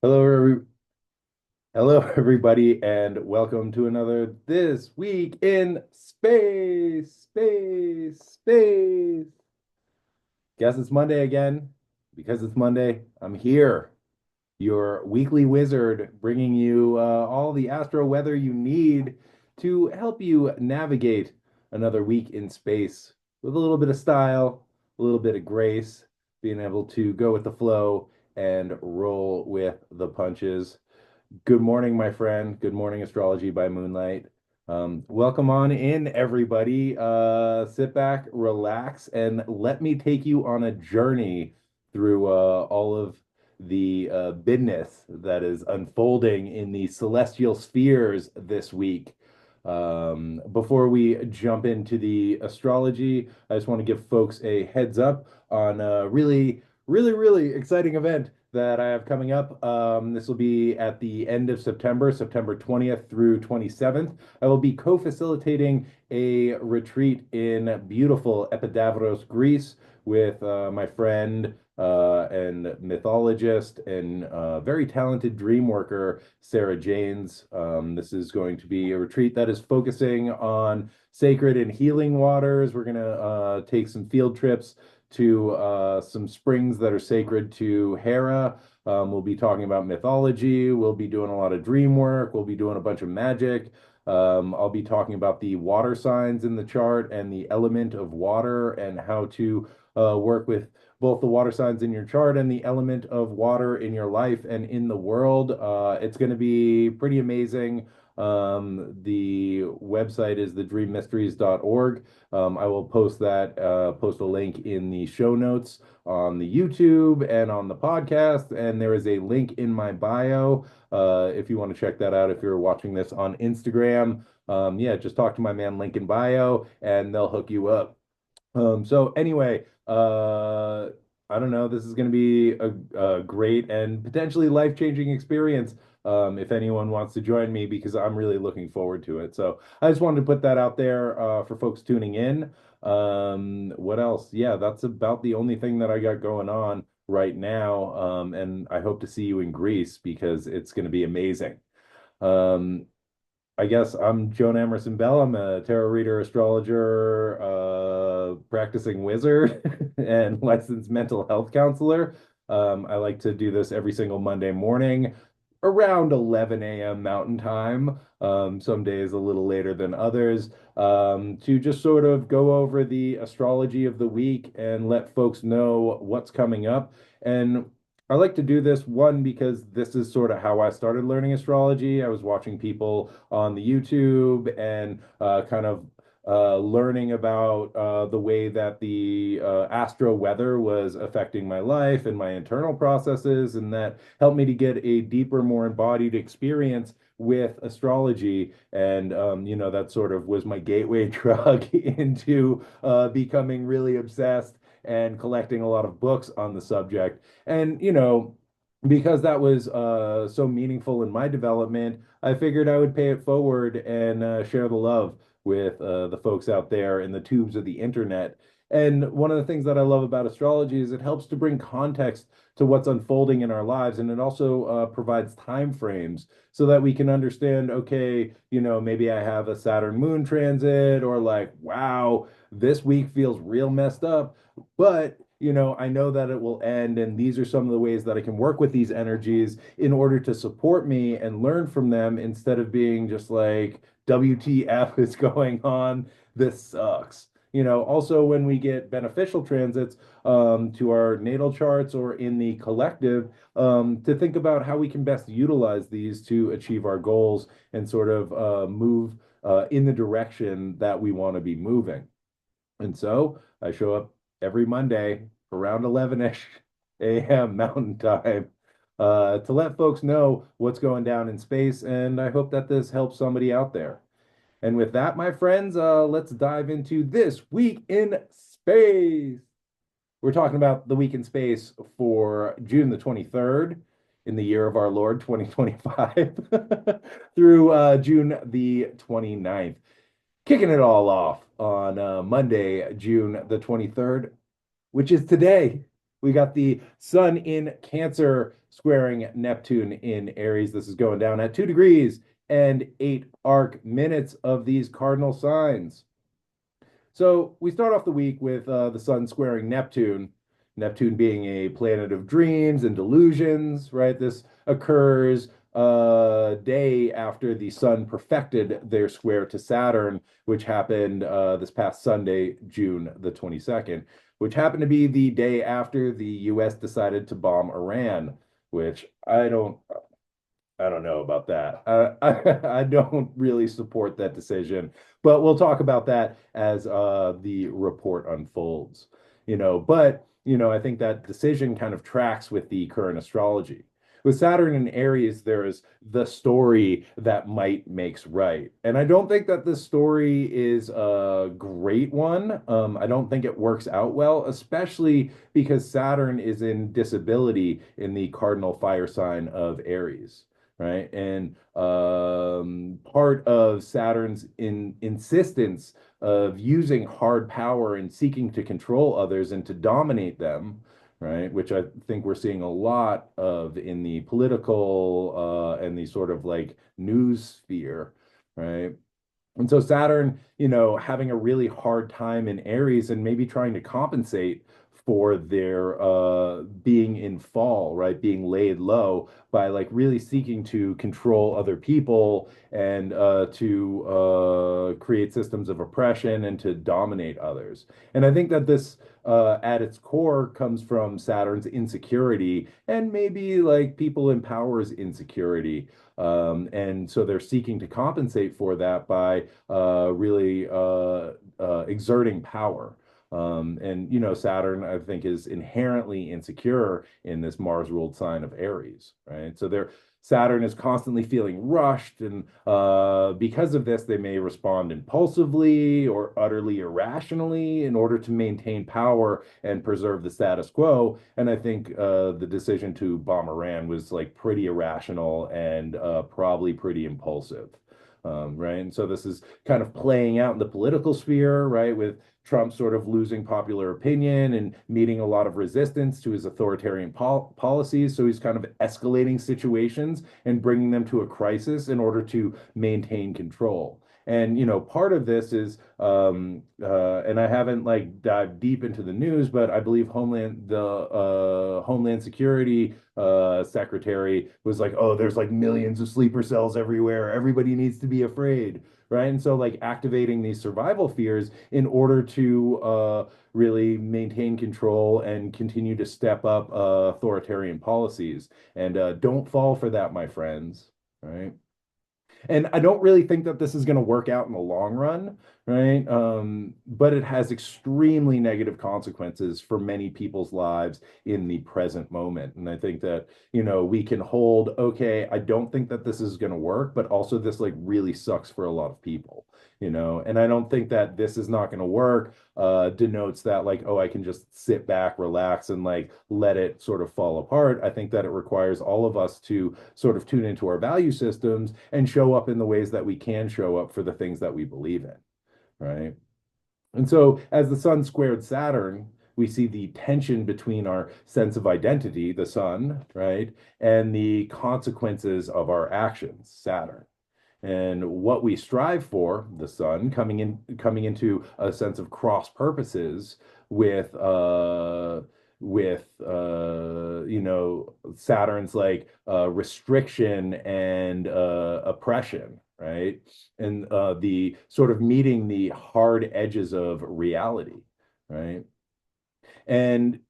Hello, hello, everybody, and welcome to another This Week in Space. Guess it's Monday again. Because it's Monday, I'm here, your weekly wizard, bringing you all the astro weather you need to help you navigate another week in space with a little bit of style, a little bit of grace, being able to go with the flow and roll with the punches. Good morning, my friend. Good morning, Astrology by Moonlight. Welcome on in, everybody. Sit back, relax, and let me take you on a journey through all of the business that is unfolding in the celestial spheres this week. Before we jump into the astrology, I just want to give folks a heads up on a really exciting event that I have coming up. This will be at the end of September, September 20th through 27th. I will be co-facilitating a retreat in beautiful Epidavros, Greece, with my friend and mythologist and very talented dream worker, Sarah Janes. This is going to be a retreat that is focusing on sacred and healing waters. We're going to take some field trips to some springs that are sacred to Hera. We'll be talking about mythology. We'll be doing a lot of dream work. We'll be doing a bunch of magic. I'll be talking about the water signs in the chart and the element of water and how to work with both the water signs in your chart and the element of water in your life and in the world. It's going to be pretty amazing. The website is thedreammysteries.org. I will post a link in the show notes on the YouTube and on the podcast, and there is a link in my bio if you want to check that out if you're watching this on Instagram. Yeah, just talk to my man link in bio, and they'll hook you up. So anyway, I don't know. This is going to be a great and potentially life-changing experience if anyone wants to join me because I'm really looking forward to it. So I just wanted to put that out there for folks tuning in. What else? Yeah, that's about the only thing that I got going on right now. And I hope to see you in Greece because it's going to be amazing. Um, I guess I'm Joan Emerson Bell. I'm a tarot reader, astrologer, practicing wizard, and licensed mental health counselor. I like to do this every single Monday morning around 11 a.m. Mountain Time. Some days a little later than others, to just sort of go over the astrology of the week and let folks know what's coming up. And I like to do this one because this is sort of how I started learning astrology. I was watching people on the YouTube and kind of learning about the way that the astro weather was affecting my life and my internal processes, and that helped me to get a deeper, more embodied experience with astrology. And that sort of was my gateway drug into becoming really obsessed and collecting a lot of books on the subject. And, because that was so meaningful in my development, I figured I would pay it forward and share the love with the folks out there in the tubes of the internet. And one of the things that I love about astrology is it helps to bring context to what's unfolding in our lives, and it also provides time frames so that we can understand, okay, maybe I have a Saturn moon transit, or like, wow, this week feels real messed up, but I know that it will end, and these are some of the ways that I can work with these energies in order to support me and learn from them instead of being just like, WTF is going on? This sucks. Also when we get beneficial transits to our natal charts or in the collective, to think about how we can best utilize these to achieve our goals and sort of move in the direction that we want to be moving. And so I show up every Monday around 11-ish a.m. Mountain Time to let folks know what's going down in space. And I hope that this helps somebody out there. And with that, my friends, let's dive into this week in space. We're talking about the week in space for June the 23rd in the year of our Lord 2025 through June the 29th. Kicking it all off on Monday, June the 23rd, which is today. We got the sun in Cancer squaring Neptune in Aries. This is going down at 2 degrees and 8 minutes of these cardinal signs. So we start off the week with the sun squaring Neptune, Neptune being a planet of dreams and delusions, right? This occurs a day after the sun perfected their square to Saturn, which happened this past Sunday, June the 22nd, which happened to be the day after the US decided to bomb Iran, which I don't know about that. I don't really support that decision, but we'll talk about that as the report unfolds. I think that decision kind of tracks with the current astrology. With Saturn in Aries, there is the story that might makes right. And I don't think that this story is a great one. I don't think it works out well, especially because Saturn is in disability in the cardinal fire sign of Aries, right? And part of Saturn's insistence of using hard power and seeking to control others and to dominate them, right? Which I think we're seeing a lot of in the political and the sort of like news sphere, right? And so Saturn, having a really hard time in Aries and maybe trying to compensate for their being in fall, right? Being laid low by like really seeking to control other people and to create systems of oppression and to dominate others. And I think that this at its core comes from Saturn's insecurity and maybe like people in power's insecurity. And so they're seeking to compensate for that by really exerting power. Saturn, I think, is inherently insecure in this Mars ruled sign of Aries, right? So Saturn is constantly feeling rushed, and because of this, they may respond impulsively or utterly irrationally in order to maintain power and preserve the status quo. And I think the decision to bomb Iran was like pretty irrational and probably pretty impulsive. Right. And so this is kind of playing out in the political sphere, right, with Trump sort of losing popular opinion and meeting a lot of resistance to his authoritarian policies. So he's kind of escalating situations and bringing them to a crisis in order to maintain control. And part of this is, and I haven't like dived deep into the news, but I believe Homeland Security secretary was like, "Oh, there's like millions of sleeper cells everywhere. Everybody needs to be afraid." Right. And so, like, activating these survival fears in order to really maintain control and continue to step up authoritarian policies. And don't fall for that, my friends. Right. And I don't really think that this is going to work out in the long run, right? But it has extremely negative consequences for many people's lives in the present moment. And I think that, we can hold, okay, I don't think that this is going to work, but also this like really sucks for a lot of people, and I don't think that this is not going to work denotes that like, oh, I can just sit back, relax, and like let it sort of fall apart. I think that it requires all of us to sort of tune into our value systems and show up in the ways that we can show up for the things that we believe in, right? And so as the sun squared Saturn, we see the tension between our sense of identity, the sun, right, and the consequences of our actions, Saturn. And what we strive for, the sun, coming into a sense of cross purposes with Saturn's like restriction and oppression, right? And the sort of meeting the hard edges of reality, right? And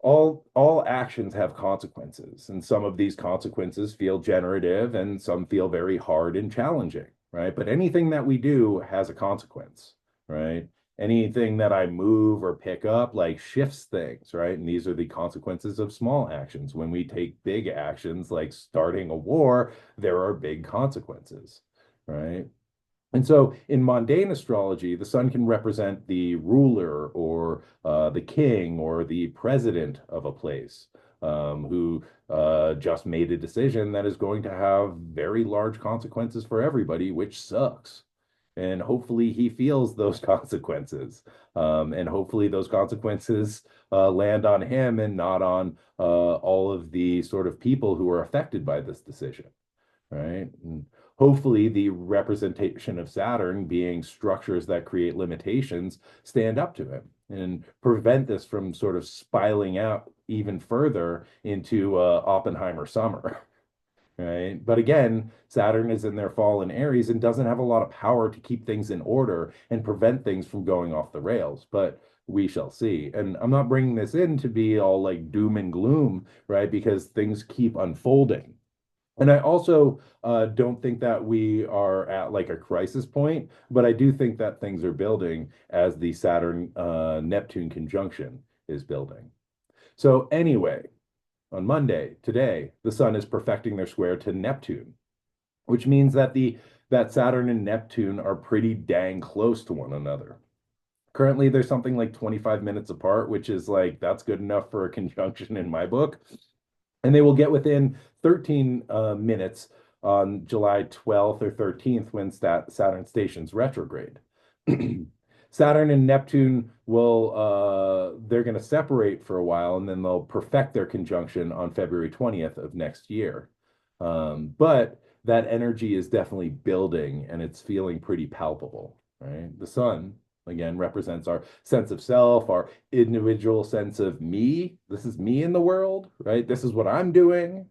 all actions have consequences, and some of these consequences feel generative and some feel very hard and challenging, right? But anything that we do has a consequence, right? Anything that I move or pick up like shifts things, right? And these are the consequences of small actions. When we take big actions like starting a war, there are big consequences, right? And so in mundane astrology, the sun can represent the ruler or the king or the president of a place who just made a decision that is going to have very large consequences for everybody, which sucks. And hopefully he feels those consequences. And hopefully those consequences land on him and not on all of the sort of people who are affected by this decision, right? And hopefully the representation of Saturn being structures that create limitations stand up to him and prevent this from sort of spiraling out even further into Oppenheimer summer. Right. But again, Saturn is in their fall in Aries and doesn't have a lot of power to keep things in order and prevent things from going off the rails. But we shall see. And I'm not bringing this in to be all like doom and gloom, right? Because things keep unfolding. And I also don't think that we are at like a crisis point, but I do think that things are building as the Saturn Neptune conjunction is building. So, anyway, on Monday, today, the sun is perfecting their square to Neptune, which means that the that Saturn and Neptune are pretty dang close to one another. Currently, there's something like 25 minutes apart, which is like that's good enough for a conjunction in my book. And they will get within 13 minutes on July 12th or 13th when Saturn stations retrograde. Saturn and Neptune will they're going to separate for a while and then they'll perfect their conjunction on February 20th of next year. But that energy is definitely building and it's feeling pretty palpable, right? The sun, again, represents our sense of self, our individual sense of me. This is me in the world, right? This is what I'm doing,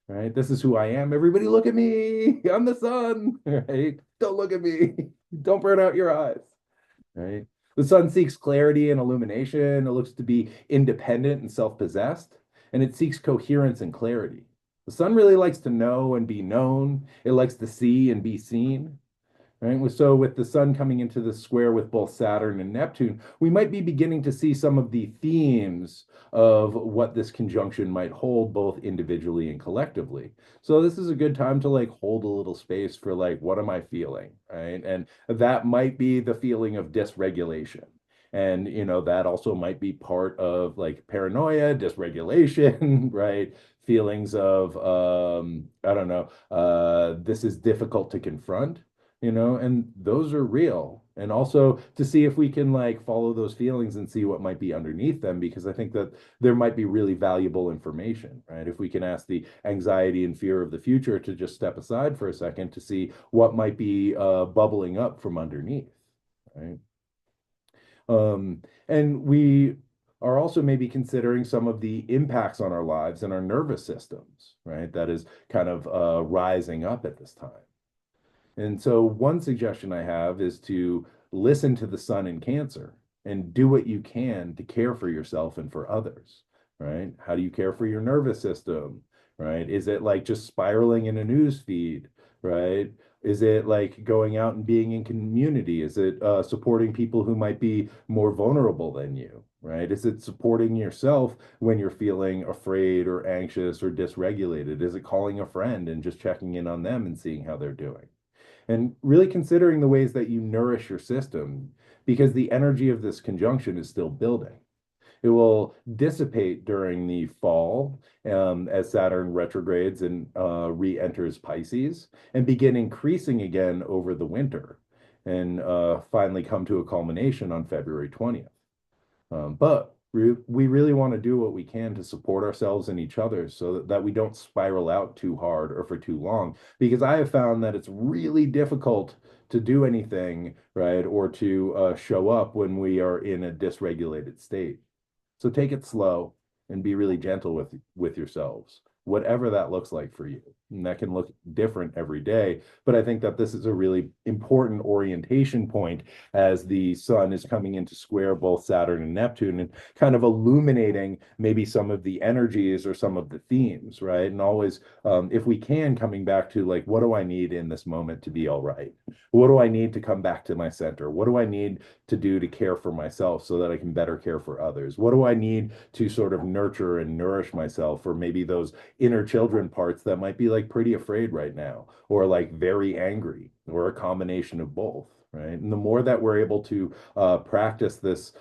right? This is who I am. Everybody look at me. I'm the sun, right? Don't look at me. Don't burn out your eyes, right? The sun seeks clarity and illumination. It looks to be independent and self-possessed, and it seeks coherence and clarity. The sun really likes to know and be known. It likes to see and be seen. Right? So with the sun coming into the square with both Saturn and Neptune, we might be beginning to see some of the themes of what this conjunction might hold both individually and collectively. So this is a good time to like hold a little space for like, what am I feeling? Right. And that might be the feeling of dysregulation. And that also might be part of like paranoia, dysregulation, right? Feelings of I don't know, this is difficult to confront, and those are real. And also to see if we can like follow those feelings and see what might be underneath them, because I think that there might be really valuable information, right? If we can ask the anxiety and fear of the future to just step aside for a second to see what might be bubbling up from underneath, right? And we are also maybe considering some of the impacts on our lives and our nervous systems, right? That is kind of rising up at this time. And so, one suggestion I have is to listen to the sun in Cancer and do what you can to care for yourself and for others, right? How do you care for your nervous system, right? Is it like just spiraling in a news feed, right? Is it like going out and being in community? Is it supporting people who might be more vulnerable than you, right? Is it supporting yourself when you're feeling afraid or anxious or dysregulated? Is it calling a friend and just checking in on them and seeing how they're doing? And really considering the ways that you nourish your system, because the energy of this conjunction is still building. It will dissipate during the fall as Saturn retrogrades and re-enters Pisces, and begin increasing again over the winter, and finally come to a culmination on February 20th. But we really want to do what we can to support ourselves and each other so that we don't spiral out too hard or for too long. Because I have found that it's really difficult to do anything, right, or to show up when we are in a dysregulated state. So take it slow and be really gentle with yourselves, whatever that looks like for you. And that can look different every day. But I think that this is a really important orientation point as the sun is coming into square both Saturn and Neptune and kind of illuminating maybe some of the energies or some of the themes, right? And always, if we can, coming back to like, what do I need in this moment to be all right? What do I need to come back to my center? What do I need to do to care for myself so that I can better care for others? What do I need to sort of nurture and nourish myself, or maybe those inner children parts that might be like pretty afraid right now, or like very angry, or a combination of both, right? And the more that we're able to practice this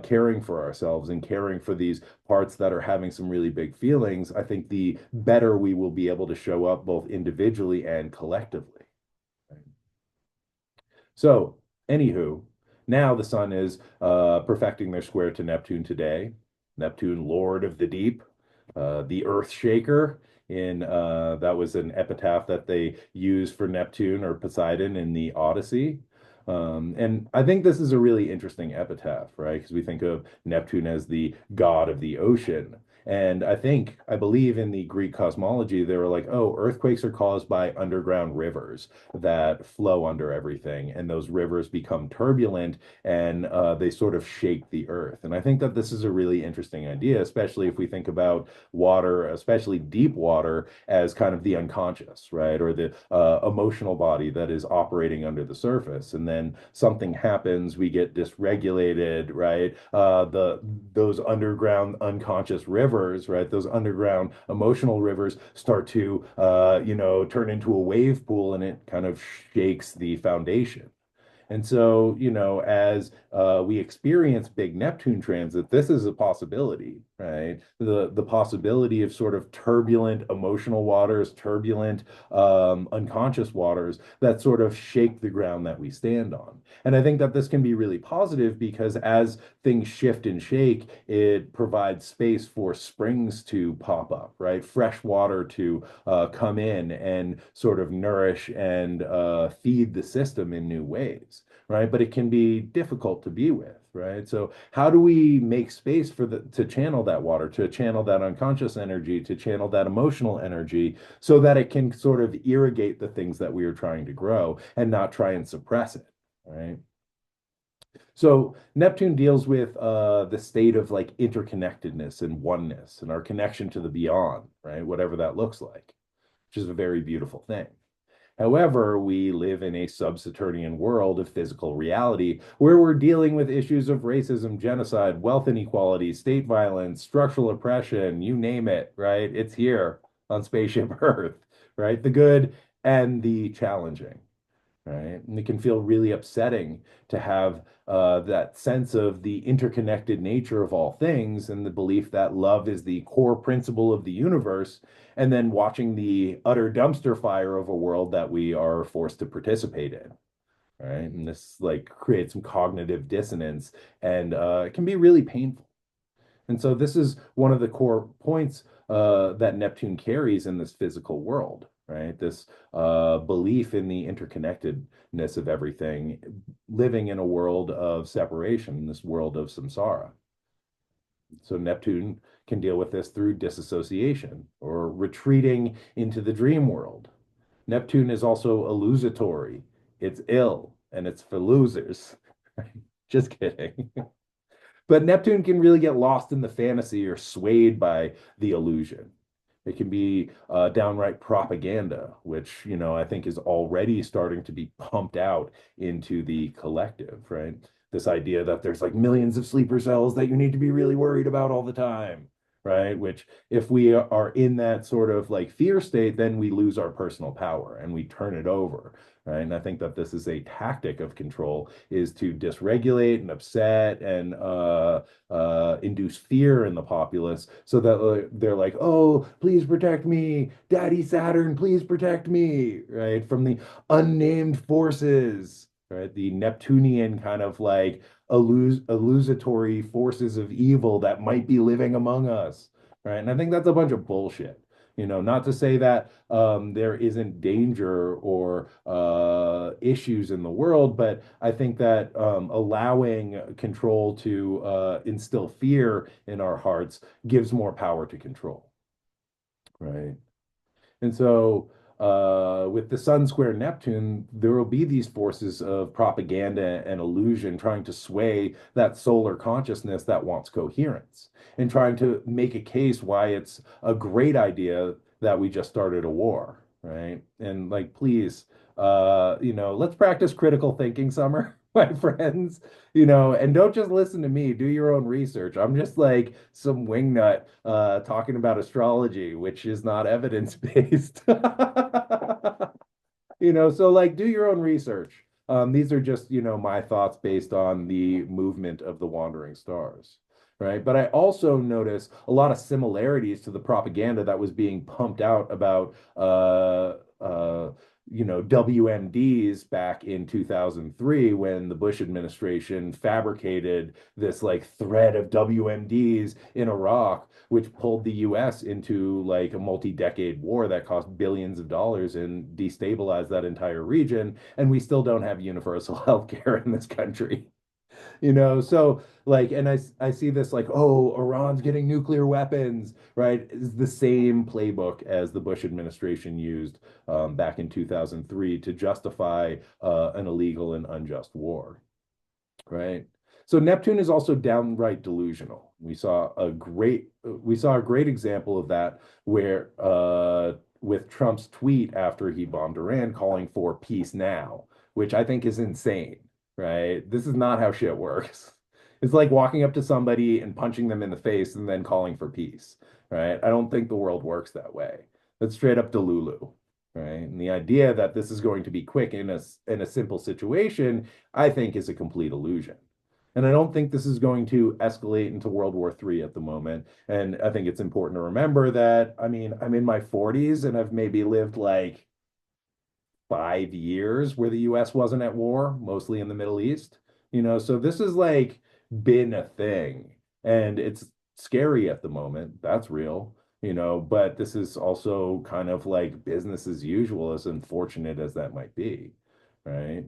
caring for ourselves and caring for these parts that are having some really big feelings, I think the better we will be able to show up both individually and collectively. Right? So, anywho, now the sun is perfecting their square to Neptune today. Neptune, Lord of the Deep, the Earth Shaker. In that was an epitaph that they used for Neptune or Poseidon in the Odyssey. And I think this is a really interesting epitaph, right? Because we think of Neptune as the god of the ocean. And I believe in the Greek cosmology, they were like, oh, earthquakes are caused by underground rivers that flow under everything. And those rivers become turbulent and they sort of shake the earth. And I think that this is a really interesting idea, especially if we think about water, especially deep water, as kind of the unconscious, right? Or the emotional body that is operating under the surface. And then something happens, we get dysregulated, right? Those underground unconscious rivers, right? Those underground emotional rivers start to, turn into a wave pool and it kind of shakes the foundation. And so, as we experience big Neptune transit, this is a possibility, right? The possibility of sort of turbulent emotional waters, turbulent unconscious waters that sort of shake the ground that we stand on. And I think that this can be really positive because as things shift and shake, it provides space for springs to pop up, right? Fresh water to come in and sort of nourish and feed the system in new ways, right? But it can be difficult to be with, right? So how do we make space for the to channel that water, to channel that unconscious energy, to channel that emotional energy, so that it can sort of irrigate the things that we are trying to grow and not try and suppress it, right? So Neptune deals with the state of like interconnectedness and oneness and our connection to the beyond, right? Whatever that looks like, which is a very beautiful thing. However, we live in a sub-Saturnian world of physical reality where we're dealing with issues of racism, genocide, wealth inequality, state violence, structural oppression, you name it, right? It's here on Spaceship Earth, right? The good and the challenging, right? And it can feel really upsetting to have that sense of the interconnected nature of all things and the belief that love is the core principle of the universe, and then watching the utter dumpster fire of a world that we are forced to participate in. Right. And this like creates some cognitive dissonance and it can be really painful. And so this is one of the core points that Neptune carries in this physical world, right? This belief in the interconnectedness of everything, living in a world of separation, this world of samsara. So Neptune can deal with this through disassociation or retreating into the dream world. Neptune is also illusory. It's ill and it's for losers. Just kidding. But Neptune can really get lost in the fantasy or swayed by the illusion. It can be downright propaganda, which, I think is already starting to be pumped out into the collective, right? This idea that there's like millions of sleeper cells that you need to be really worried about all the time, right? Which, if we are in that sort of like fear state, then we lose our personal power and we turn it over, right? And I think that this is a tactic of control, is to dysregulate and upset and induce fear in the populace so that they're like, oh, please protect me. Daddy Saturn, please protect me, right? From the unnamed forces, right? The Neptunian kind of like illusory forces of evil that might be living among us, right? And I think that's a bunch of bullshit. Not to say that there isn't danger or issues in the world, but I think that allowing control to instill fear in our hearts gives more power to control, right? And so, with the Sun square Neptune, there will be these forces of propaganda and illusion trying to sway that solar consciousness that wants coherence and trying to make a case why it's a great idea that we just started a war, right? And like, please, let's practice critical thinking, Summer, my friends, and don't just listen to me, do your own research. I'm just like some wingnut talking about astrology, which is not evidence-based. So like do your own research. These are just, my thoughts based on the movement of the wandering stars. Right. But I also notice a lot of similarities to the propaganda that was being pumped out about WMDs back in 2003 when the Bush administration fabricated this like thread of WMDs in Iraq, which pulled the US into like a multi-decade war that cost billions of dollars and destabilized that entire region. And we still don't have universal health care in this country. So like, and I see this like, oh, Iran's getting nuclear weapons, right? It's the same playbook as the Bush administration used back in 2003 to justify an illegal and unjust war, right? So Neptune is also downright delusional. We saw a great example of that where with Trump's tweet after he bombed Iran calling for peace now, which I think is insane, right? This is not how shit works. It's like walking up to somebody and punching them in the face and then calling for peace, right? I don't think the world works that way. That's straight up Delulu, right? And the idea that this is going to be quick in a simple situation, I think, is a complete illusion. And I don't think this is going to escalate into World War III at the moment. And I think it's important to remember that, I mean, I'm in my 40s and I've maybe lived like 5 years where the US wasn't at war, mostly in the Middle East. So this has like been a thing. And it's scary at the moment. That's real. But this is also kind of like business as usual, as unfortunate as that might be, right?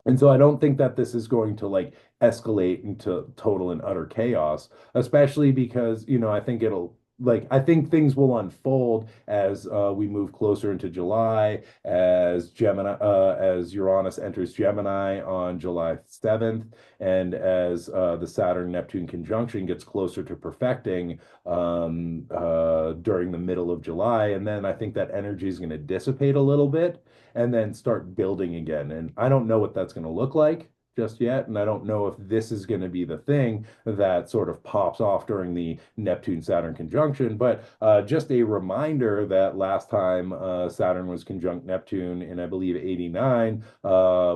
And so I don't think that this is going to like escalate into total and utter chaos, especially because, I think things will unfold as we move closer into July, as Uranus enters Gemini on July 7th, and as the Saturn-Neptune conjunction gets closer to perfecting during the middle of July. And then I think that energy is going to dissipate a little bit and then start building again. And I don't know what that's going to look like just yet. And I don't know if this is going to be the thing that sort of pops off during the Neptune Saturn conjunction. But just a reminder that last time Saturn was conjunct Neptune in, I believe, 89,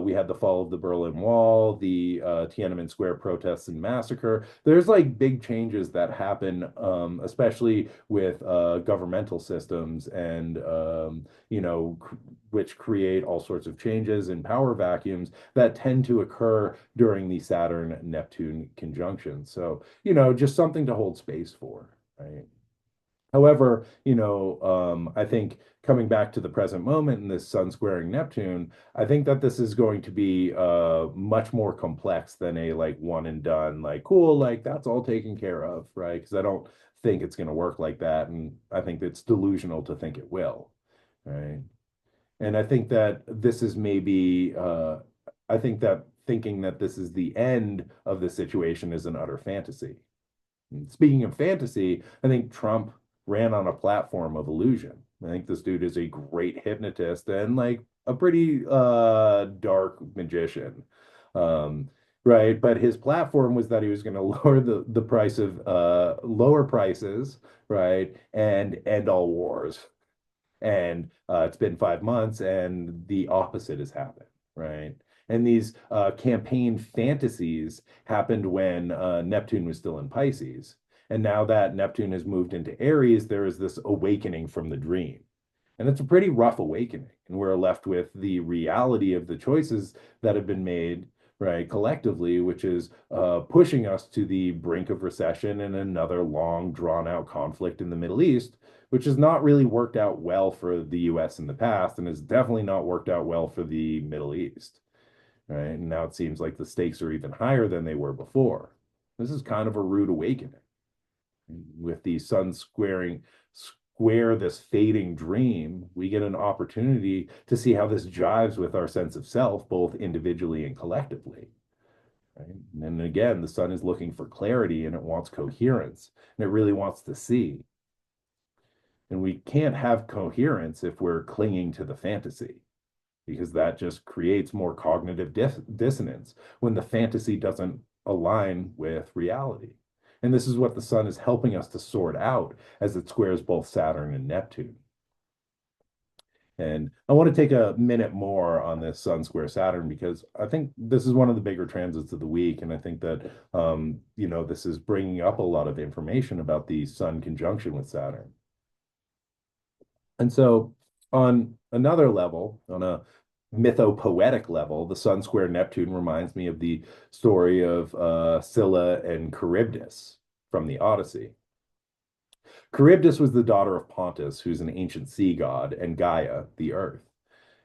we had the fall of the Berlin Wall, the Tiananmen Square protests and massacre. There's like big changes that happen, especially with governmental systems and, which create all sorts of changes and power vacuums that tend to occur during the Saturn Neptune conjunction. So, just something to hold space for, right? However, I think coming back to the present moment in this Sun squaring Neptune, I think that this is going to be much more complex than a like one and done, like cool, like that's all taken care of, right? Because I don't think it's going to work like that, and I think it's delusional to think it will, right? And I think that this is maybe, I think that thinking that this is the end of the situation is an utter fantasy. And speaking of fantasy, I think Trump ran on a platform of illusion. I think this dude is a great hypnotist and like a pretty dark magician. Right. But his platform was that he was going to lower the price of lower prices, right, and end all wars. And it's been 5 months, and the opposite has happened, right? And these campaign fantasies happened when Neptune was still in Pisces. And now that Neptune has moved into Aries, there is this awakening from the dream. And it's a pretty rough awakening. And we're left with the reality of the choices that have been made, right, collectively, which is pushing us to the brink of recession and another long, drawn out conflict in the Middle East, which has not really worked out well for the US in the past and has definitely not worked out well for the Middle East, right? And now it seems like the stakes are even higher than they were before. This is kind of a rude awakening. With the sun square this fading dream, we get an opportunity to see how this jives with our sense of self, both individually and collectively. Right? And then again, the sun is looking for clarity and it wants coherence and it really wants to see. And we can't have coherence if we're clinging to the fantasy, because that just creates more cognitive dissonance when the fantasy doesn't align with reality. And this is what the sun is helping us to sort out as it squares both Saturn and Neptune. And I want to take a minute more on this Sun square Saturn because I think this is one of the bigger transits of the week. And I think that, this is bringing up a lot of information about the Sun conjunction with Saturn. And so On another level, on a mythopoetic level, the Sun square Neptune reminds me of the story of Scylla and Charybdis from the Odyssey. Charybdis was the daughter of Pontus, who's an ancient sea god, and Gaia, the earth.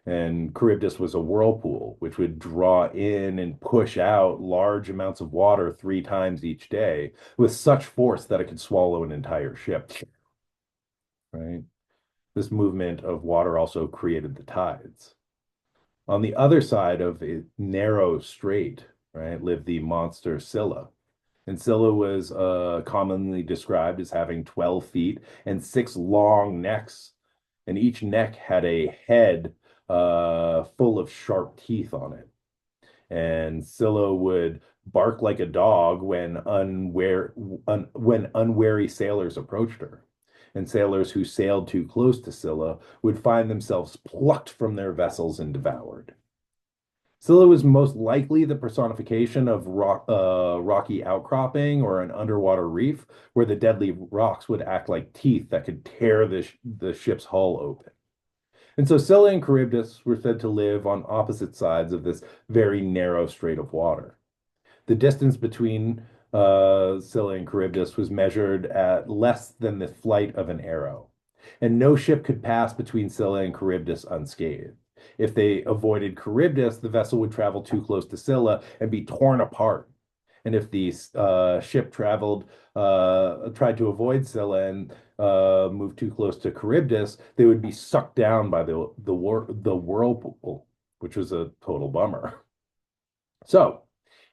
And Charybdis was a whirlpool, which would draw in and push out large amounts of water 3 times each day with such force that it could swallow an entire ship, right? This movement of water also created the tides. On the other side of a narrow strait, right, lived the monster Scylla. And Scylla was commonly described as having 12 feet and 6 long necks. And each neck had a head full of sharp teeth on it. And Scylla would bark like a dog when unwary sailors approached her. And sailors who sailed too close to Scylla would find themselves plucked from their vessels and devoured. Scylla was most likely the personification of rocky outcropping or an underwater reef where the deadly rocks would act like teeth that could tear the ship's hull open. And so Scylla and Charybdis were said to live on opposite sides of this very narrow strait of water. The distance between Scylla and Charybdis was measured at less than the flight of an arrow, and no ship could pass between Scylla and Charybdis unscathed. If they avoided Charybdis, the vessel would travel too close to Scylla and be torn apart. And if the ship tried to avoid Scylla and moved too close to Charybdis, they would be sucked down by the whirlpool, which was a total bummer. So,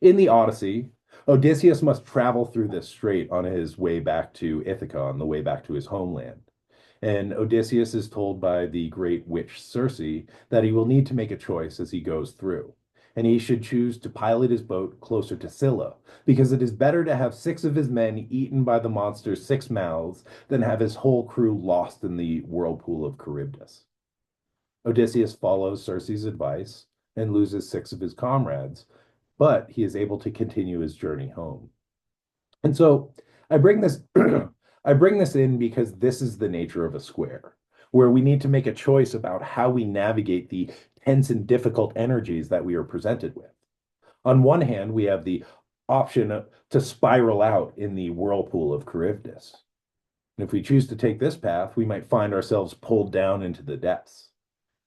in the Odyssey, Odysseus must travel through this strait on his way back to Ithaca, on the way back to his homeland. And Odysseus is told by the great witch Circe that he will need to make a choice as he goes through. And he should choose to pilot his boat closer to Scylla, because it is better to have 6 of his men eaten by the monster's 6 mouths than have his whole crew lost in the whirlpool of Charybdis. Odysseus follows Circe's advice and loses 6 of his comrades, but he is able to continue his journey home. And so I bring this I bring this in because this is the nature of a square, where we need to make a choice about how we navigate the tense and difficult energies that we are presented with. On one hand, we have the option to spiral out in the whirlpool of Charybdis. And if we choose to take this path, we might find ourselves pulled down into the depths.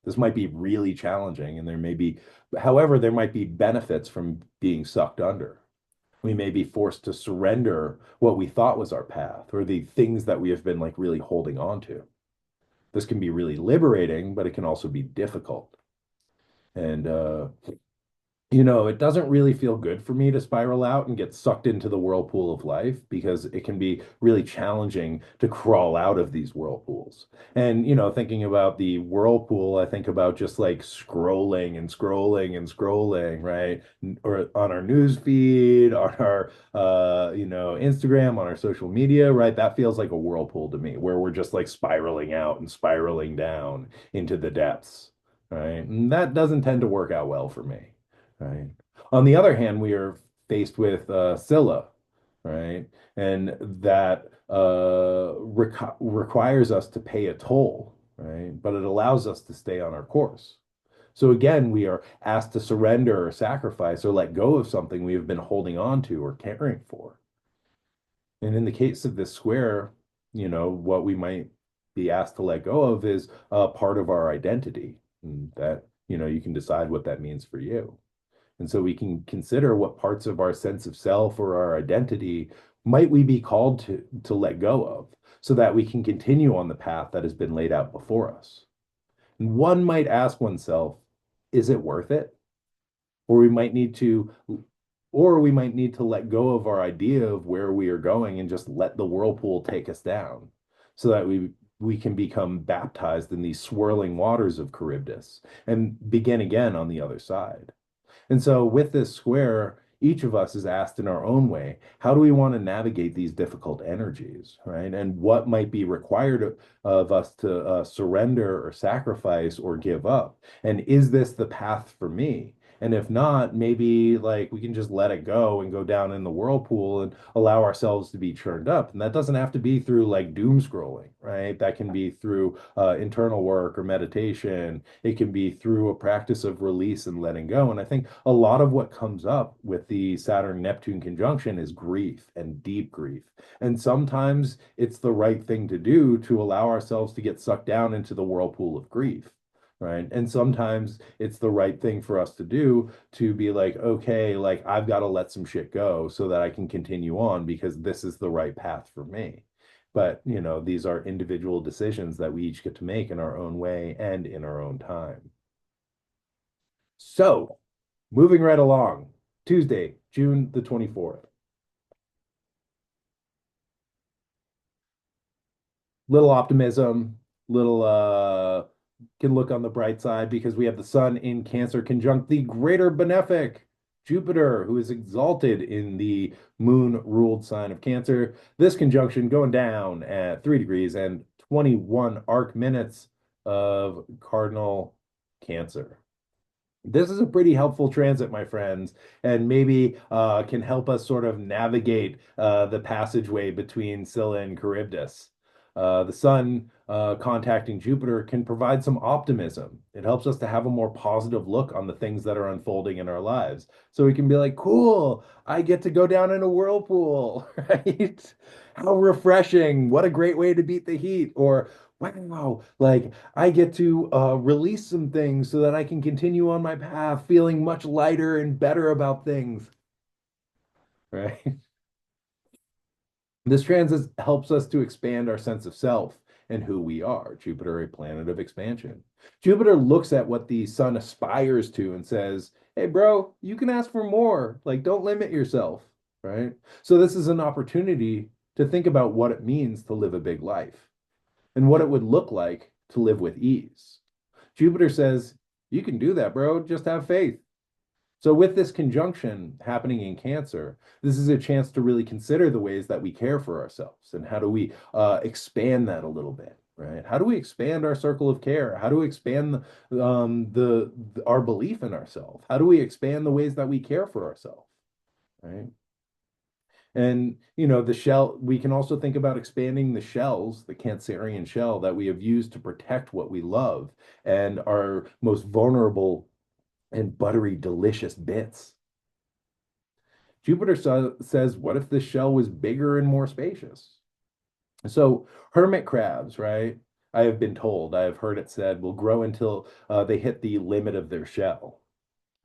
This might be really challenging, and however, there might be benefits from being sucked under. We may be forced to surrender what we thought was our path or the things that we have been like really holding on to. This can be really liberating, but it can also be difficult. And it doesn't really feel good for me to spiral out and get sucked into the whirlpool of life because it can be really challenging to crawl out of these whirlpools. And, thinking about the whirlpool, I think about just like scrolling and scrolling and scrolling, right? Or on our news feed, on our, Instagram, on our social media, right? That feels like a whirlpool to me where we're just like spiraling out and spiraling down into the depths, right? And that doesn't tend to work out well for me. Right. On the other hand, we are faced with Scylla, right? And that requires us to pay a toll, right? But it allows us to stay on our course. So again, we are asked to surrender or sacrifice or let go of something we have been holding on to or caring for. And in the case of this square, what we might be asked to let go of is a part of our identity. And that, you can decide what that means for you. And so we can consider what parts of our sense of self or our identity might we be called to let go of so that we can continue on the path that has been laid out before us. And one might ask oneself, is it worth it? Or we might need to let go of our idea of where we are going and just let the whirlpool take us down so that we can become baptized in these swirling waters of Charybdis and begin again on the other side. And so with this square, each of us is asked in our own way, how do we want to navigate these difficult energies, right? And what might be required of us to surrender or sacrifice or give up? And is this the path for me? And if not, maybe like we can just let it go and go down in the whirlpool and allow ourselves to be churned up. And that doesn't have to be through like doom scrolling, right? That can be through internal work or meditation. It can be through a practice of release and letting go. And I think a lot of what comes up with the Saturn Neptune conjunction is grief and deep grief. And sometimes it's the right thing to do to allow ourselves to get sucked down into the whirlpool of grief. Right. And sometimes it's the right thing for us to do to be like, okay, like I've got to let some shit go so that I can continue on because this is the right path for me. But, these are individual decisions that we each get to make in our own way and in our own time. So, moving right along, Tuesday, June the 24th. Little optimism, little can look on the bright side because we have the sun in Cancer conjunct the greater benefic Jupiter, who is exalted in the moon ruled sign of Cancer. This conjunction going down at 3 degrees and 21 arc minutes of cardinal Cancer. This is a pretty helpful transit, my friends, and maybe can help us sort of navigate the passageway between Scylla and Charybdis. The sun contacting Jupiter can provide some optimism. It helps us to have a more positive look on the things that are unfolding in our lives. So we can be like, cool, I get to go down in a whirlpool, right? How refreshing. What a great way to beat the heat. Or, wow, like I get to release some things so that I can continue on my path feeling much lighter and better about things, right? This transit helps us to expand our sense of self and who we are. Jupiter, a planet of expansion. Jupiter looks at what the sun aspires to and says, hey, bro, you can ask for more. Like, don't limit yourself, right? So, this is an opportunity to think about what it means to live a big life and what it would look like to live with ease. Jupiter says, you can do that, bro. Just have faith. So, with this conjunction happening in Cancer, this is a chance to really consider the ways that we care for ourselves and how do we expand that a little bit, right? How do we expand our circle of care? How do we expand our belief in ourselves? How do we expand the ways that we care for ourselves, right? And the shell, we can also think about expanding the shells, the Cancerian shell that we have used to protect what we love and our most vulnerable and buttery, delicious bits. Jupiter says, what if this shell was bigger and more spacious? So, hermit crabs, right? I have been told, I have heard it said, will grow until they hit the limit of their shell.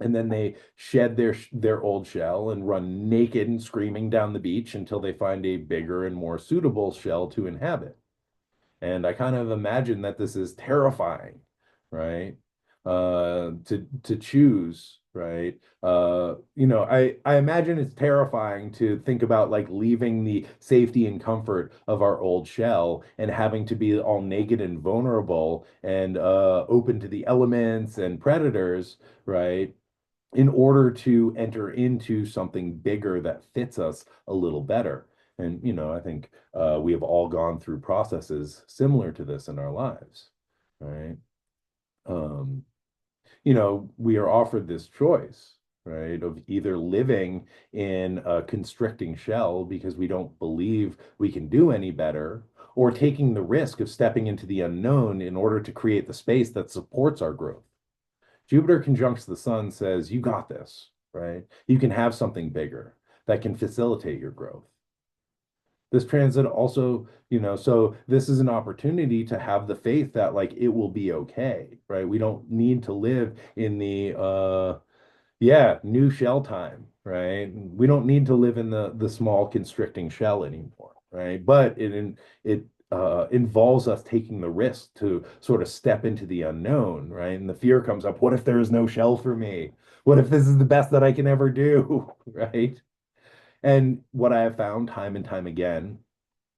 And then they shed their old shell and run naked and screaming down the beach until they find a bigger and more suitable shell to inhabit. And I kind of imagine that this is terrifying, right? To choose, right? I imagine it's terrifying to think about like leaving the safety and comfort of our old shell and having to be all naked and vulnerable and open to the elements and predators, right? In order to enter into something bigger that fits us a little better. And, I think we have all gone through processes similar to this in our lives, right? Um, we are offered this choice, right, of either living in a constricting shell because we don't believe we can do any better, or taking the risk of stepping into the unknown in order to create the space that supports our growth. Jupiter conjuncts the sun says, you got this, right? You can have something bigger that can facilitate your growth. This transit also, so this is an opportunity to have the faith that like it will be okay, right? We don't need to live in the new shell time, right? We don't need to live in the small constricting shell anymore, right? But it involves us taking the risk to sort of step into the unknown, right? And the fear comes up, what if there is no shell for me? What if this is the best that I can ever do, right? And what I have found time and time again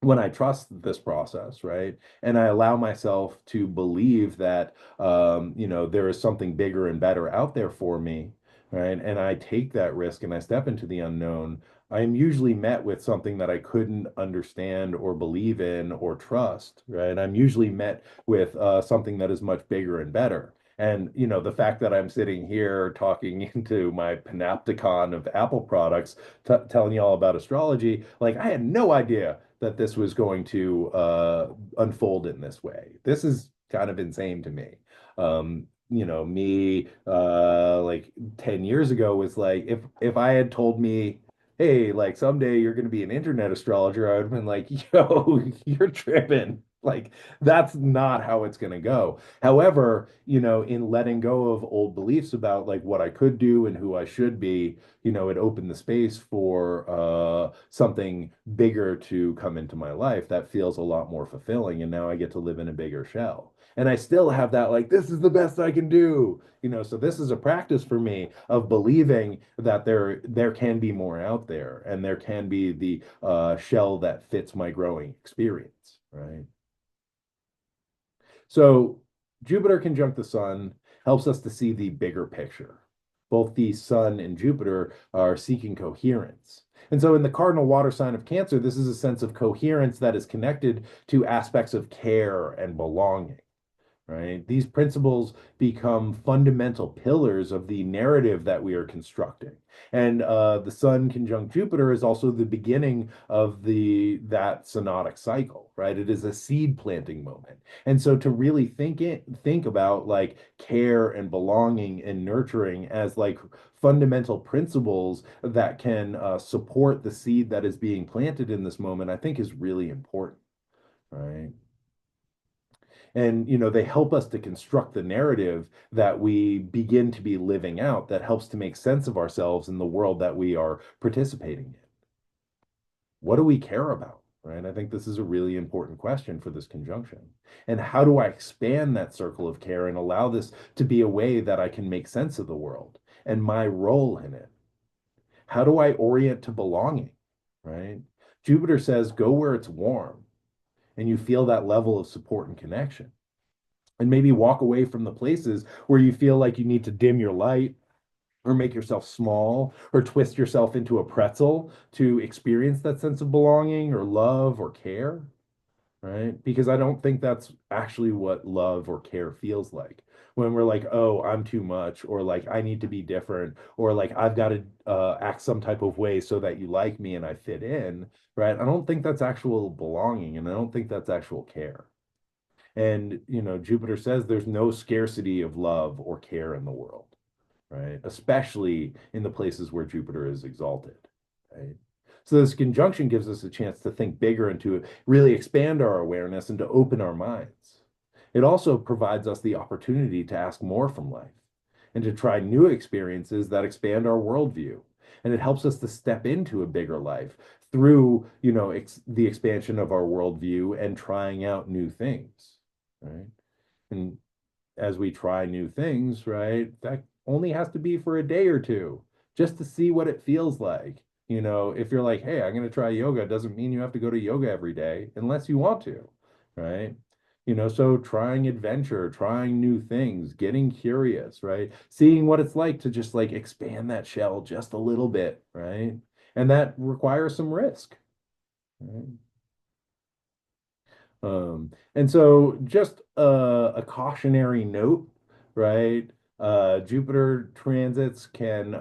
when I trust this process, right? And I allow myself to believe that, there is something bigger and better out there for me, right? And I take that risk and I step into the unknown. I am usually met with something that I couldn't understand or believe in or trust, right? I'm usually met with something that is much bigger and better. And, the fact that I'm sitting here talking into my panopticon of Apple products, telling you all about astrology, like I had no idea that this was going to unfold in this way. This is kind of insane to me. Me like 10 years ago was like, if I had told me, hey, like someday you're going to be an internet astrologer, I would have been like, yo, you're tripping. Like, that's not how it's going to go. However, in letting go of old beliefs about like what I could do and who I should be, it opened the space for something bigger to come into my life that feels a lot more fulfilling. And now I get to live in a bigger shell. And I still have that, like, this is the best I can do. So this is a practice for me of believing that there can be more out there, and there can be the shell that fits my growing experience, right? So Jupiter conjunct the sun helps us to see the bigger picture. Both the sun and Jupiter are seeking coherence. And so in the cardinal water sign of Cancer, this is a sense of coherence that is connected to aspects of care and belonging, right? These principles become fundamental pillars of the narrative that we are constructing. And the Sun conjunct Jupiter is also the beginning of that synodic cycle, right? It is a seed planting moment. And so to really think about like care and belonging and nurturing as like fundamental principles that can support the seed that is being planted in this moment, I think is really important, right? And they help us to construct the narrative that we begin to be living out, that helps to make sense of ourselves in the world that we are participating in. What do we care about, right? I think this is a really important question for this conjunction. And how do I expand that circle of care and allow this to be a way that I can make sense of the world and my role in it? How do I orient to belonging, right? Jupiter says go where it's warm and you feel that level of support and connection, and maybe walk away from the places where you feel like you need to dim your light or make yourself small or twist yourself into a pretzel to experience that sense of belonging or love or care, right? Because I don't think that's actually what love or care feels like. When we're like, oh, I'm too much, or like, I need to be different, or like, I've got to act some type of way so that you like me and I fit in, right? I don't think that's actual belonging, and I don't think that's actual care. And, Jupiter says there's no scarcity of love or care in the world, right? Especially in the places where Jupiter is exalted, right? So this conjunction gives us a chance to think bigger and to really expand our awareness and to open our minds. It also provides us the opportunity to ask more from life and to try new experiences that expand our worldview. And it helps us to step into a bigger life through, the expansion of our worldview and trying out new things, right? And as we try new things, right, that only has to be for a day or two just to see what it feels like. If you're like, hey, I'm going to try yoga, it doesn't mean you have to go to yoga every day unless you want to, right? So trying adventure, trying new things, getting curious, right? Seeing what it's like to just like expand that shell just a little bit, right? And that requires some risk, right? And so just a cautionary note, right? Jupiter transits can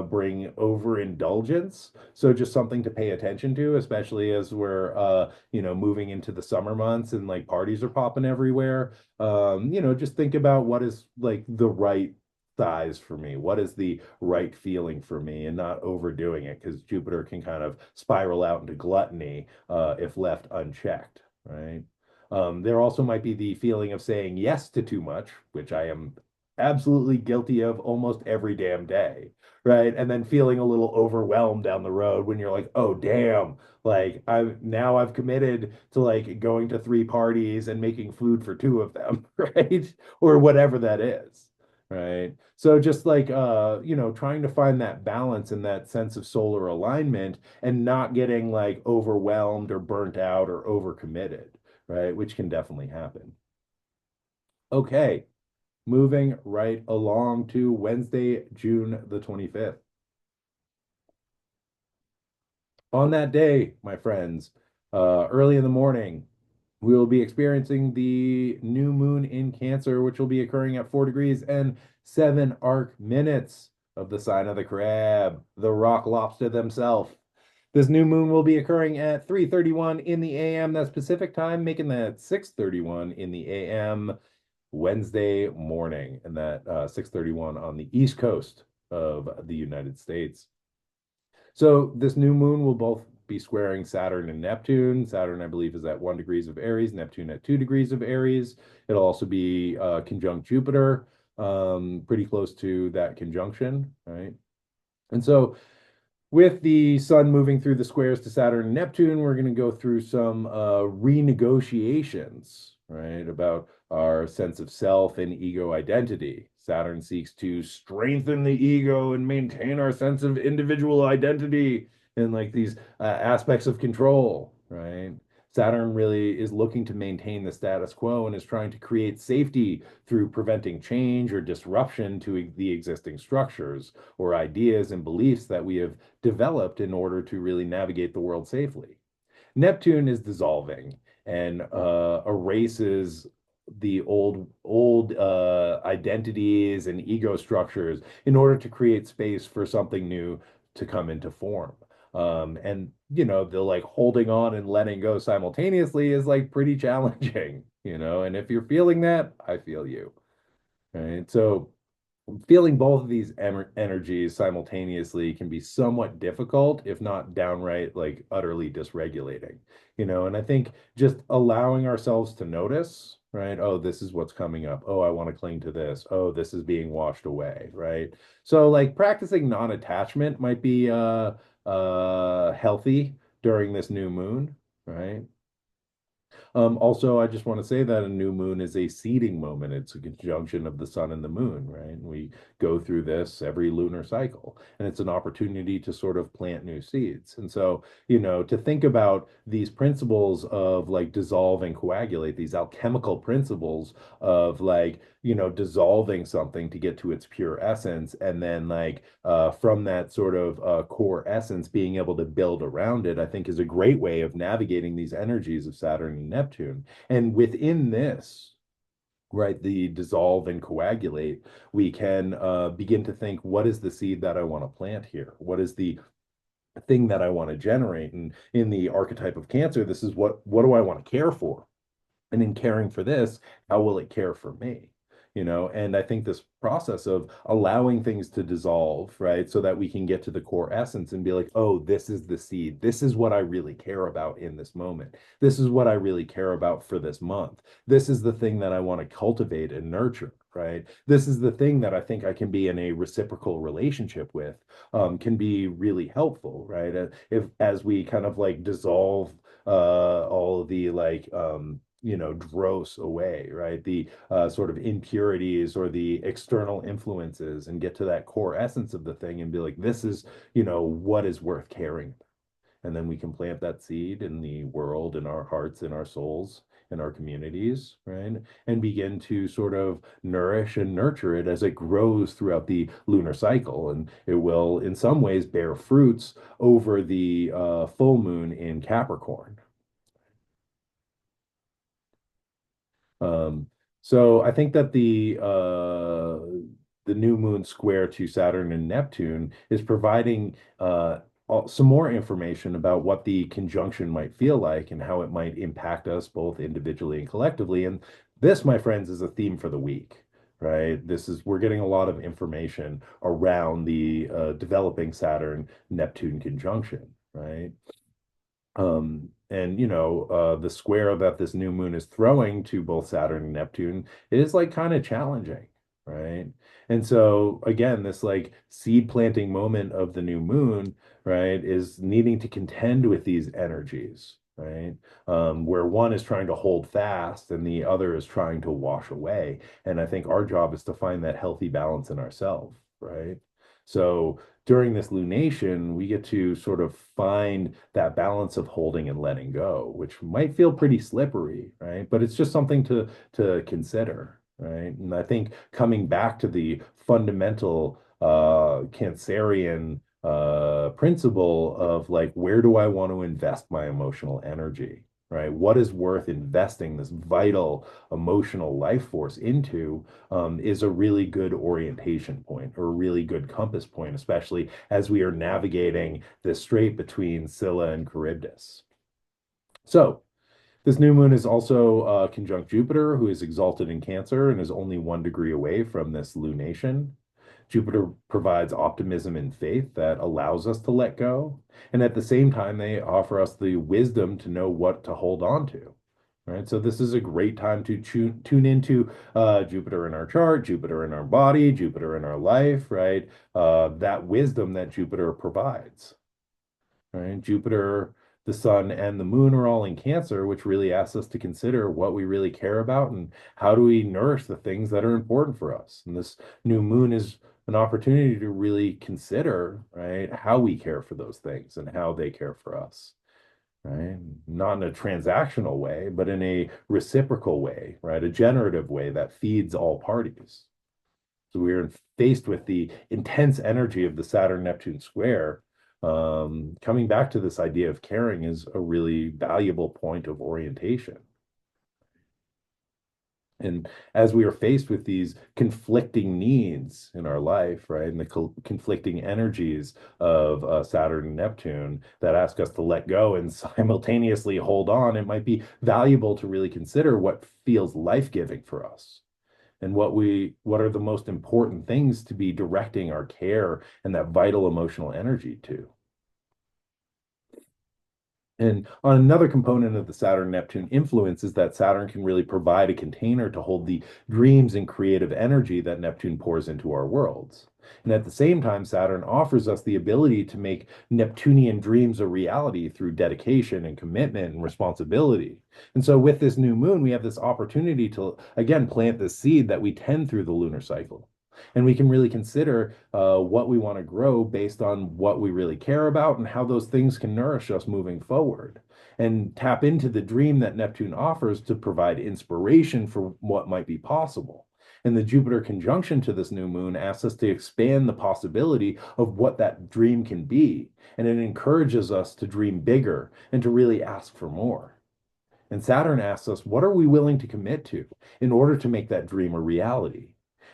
bring overindulgence. So just something to pay attention to, especially as we're moving into the summer months and like parties are popping everywhere. Just think about what is like the right size for me. What is the right feeling for me, and not overdoing it, because Jupiter can kind of spiral out into gluttony if left unchecked, right? There also might be the feeling of saying yes to too much, which I am absolutely guilty of almost every damn day, right? And then feeling a little overwhelmed down the road when you're like, oh, damn, like I've committed to like going to three parties and making food for two of them, right? Or whatever that is, right? So just like trying to find that balance and that sense of solar alignment and not getting like overwhelmed or burnt out or overcommitted, right? Which can definitely happen. Okay, moving right along to Wednesday, June the 25th. On that day, my friends, early in the morning, We'll be experiencing the new moon in Cancer, which will be occurring at 4 degrees and 7 arc minutes of the sign of the crab, the rock lobster themselves. This new moon will be occurring at 3:31 in the AM. That's Pacific time, making that 6:31 in the AM Wednesday morning, and that 6:31 on the East Coast of the United States. So this new moon will both be squaring Saturn and Neptune. Saturn, I believe, is at 1 degrees of Aries, Neptune at 2 degrees of Aries. It'll also be conjunct Jupiter, pretty close to that conjunction, right? And so with the sun moving through the squares to Saturn and Neptune, we're going to go through some renegotiations, right, about our sense of self and ego identity. Saturn seeks to strengthen the ego and maintain our sense of individual identity and like these aspects of control, right? Saturn really is looking to maintain the status quo and is trying to create safety through preventing change or disruption to the existing structures or ideas and beliefs that we have developed in order to really navigate the world safely. Neptune is dissolving and erases the old identities and ego structures in order to create space for something new to come into form. And the like holding on and letting go simultaneously is like pretty challenging, and if you're feeling that, I feel you. Right. So feeling both of these energies simultaneously can be somewhat difficult, if not downright like utterly dysregulating, and I think just allowing ourselves to notice, right? Oh, this is what's coming up. Oh, I want to cling to this. Oh, this is being washed away, right? So like practicing non-attachment might be healthy during this new moon, right? Also, I just want to say that a new moon is a seeding moment. It's a conjunction of the sun and the moon, right? And we go through this every lunar cycle, and it's an opportunity to sort of plant new seeds. And so, to think about these principles of like dissolve and coagulate, these alchemical principles of like, dissolving something to get to its pure essence, and then like from that sort of core essence, being able to build around it, I think is a great way of navigating these energies of Saturn and Neptune. And within this, right, the dissolve and coagulate, we can begin to think, what is the seed that I want to plant here? What is the thing that I want to generate? And in the archetype of Cancer, this is what do I want to care for? And in caring for this, how will it care for me? And I think this process of allowing things to dissolve, right, so that we can get to the core essence and be like, oh, this is the seed. This is what I really care about in this moment. This is what I really care about for this month. This is the thing that I want to cultivate and nurture, right? This is the thing that I think I can be in a reciprocal relationship with, can be really helpful, right? If as we kind of like dissolve all of the like dross away, right? The sort of impurities or the external influences, and get to that core essence of the thing and be like, this is, what is worth caring. And then we can plant that seed in the world, in our hearts, in our souls, in our communities, right? And begin to sort of nourish and nurture it as it grows throughout the lunar cycle. And it will, in some ways, bear fruits over the full moon in Capricorn. Um, so I think that the new moon square to Saturn and Neptune is providing some more information about what the conjunction might feel like and how it might impact us both individually and collectively. And this, my friends, is a theme for the week, right? We're getting a lot of information around the developing Saturn Neptune conjunction, right? And the square that this new moon is throwing to both Saturn and Neptune is like kind of challenging, right? And so again, this like seed planting moment of the new moon, right, is needing to contend with these energies, right? Where one is trying to hold fast and the other is trying to wash away. And I think our job is to find that healthy balance in ourselves, right? So during this lunation, we get to sort of find that balance of holding and letting go, which might feel pretty slippery, right? But it's just something to consider, right? And I think coming back to the fundamental Cancerian principle of like, where do I want to invest my emotional energy? right? What is worth investing this vital emotional life force into is a really good orientation point or a really good compass point, especially as we are navigating this strait between Scylla and Charybdis. So, this new moon is also conjunct Jupiter, who is exalted in Cancer and is only 1 degree away from this lunation. Jupiter provides optimism and faith that allows us to let go. And at the same time, they offer us the wisdom to know what to hold on to. Right. So this is a great time to tune into Jupiter in our chart, Jupiter in our body, Jupiter in our life, right? That wisdom that Jupiter provides. Right? Jupiter, the sun, and the moon are all in Cancer, which really asks us to consider what we really care about and how do we nourish the things that are important for us. And this new moon is an opportunity to really consider, right, how we care for those things and how they care for us. Right? Not in a transactional way, but in a reciprocal way, right? A generative way that feeds all parties. So we're faced with the intense energy of the Saturn Neptune square. Coming back to this idea of caring is a really valuable point of orientation. And as we are faced with these conflicting needs in our life, right, and the conflicting energies of Saturn and Neptune that ask us to let go and simultaneously hold on, it might be valuable to really consider what feels life-giving for us and what are the most important things to be directing our care and that vital emotional energy to. And on another component of the Saturn Neptune influence is that Saturn can really provide a container to hold the dreams and creative energy that Neptune pours into our worlds. And at the same time, Saturn offers us the ability to make Neptunian dreams a reality through dedication and commitment and responsibility. And so, with this new moon, we have this opportunity to, again, plant the seed that we tend through the lunar cycle. And we can really consider what we want to grow based on what we really care about and how those things can nourish us moving forward. And tap into the dream that Neptune offers to provide inspiration for what might be possible. And the Jupiter conjunction to this new moon asks us to expand the possibility of what that dream can be. And it encourages us to dream bigger and to really ask for more. And Saturn asks us, what are we willing to commit to in order to make that dream a reality?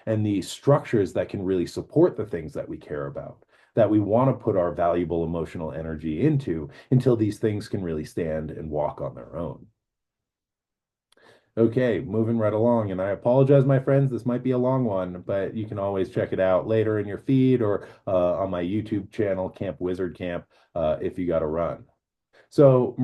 And the structures that can really support the things that we care about, that we want to put our valuable emotional energy into until these things can really stand and walk on their own. Okay, moving right along. And I apologize, my friends, this might be a long one, but you can always check it out later in your feed or on my YouTube channel, Camp Wizard Camp, if you got to run. So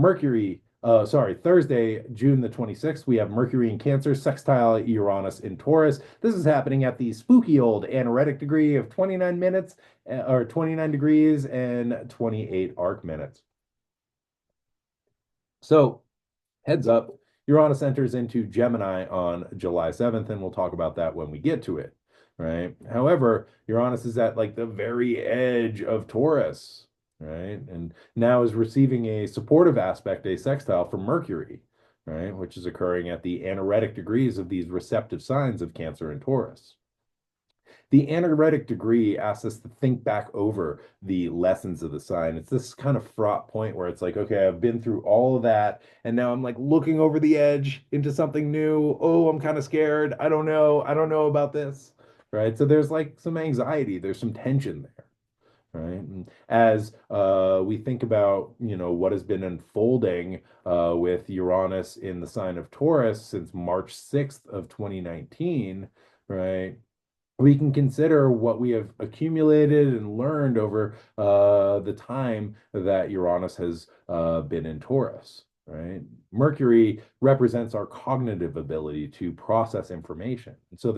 Thursday, June the 26th, we have Mercury in Cancer, sextile Uranus in Taurus. This is happening at the spooky old anaretic degree of 29 minutes, or 29 degrees and 28 arc minutes. So, heads up, Uranus enters into Gemini on July 7th, and we'll talk about that when we get to it, right? However, Uranus is at like the very edge of Taurus, right? And now is receiving a supportive aspect, a sextile from Mercury, right? Which is occurring at the anaretic degrees of these receptive signs of Cancer and Taurus. The anaretic degree asks us to think back over the lessons of the sign. It's this kind of fraught point where it's like, okay, I've been through all of that, and now I'm like looking over the edge into something new. Oh, I'm kind of scared. I don't know. I don't know about this. Right. So there's like some anxiety, there's some tension there. Right. And as we think about, what has been unfolding with Uranus in the sign of Taurus since March 6th of 2019, right? We can consider what we have accumulated and learned over the time that Uranus has been in Taurus, right? Mercury represents our cognitive ability to process information. So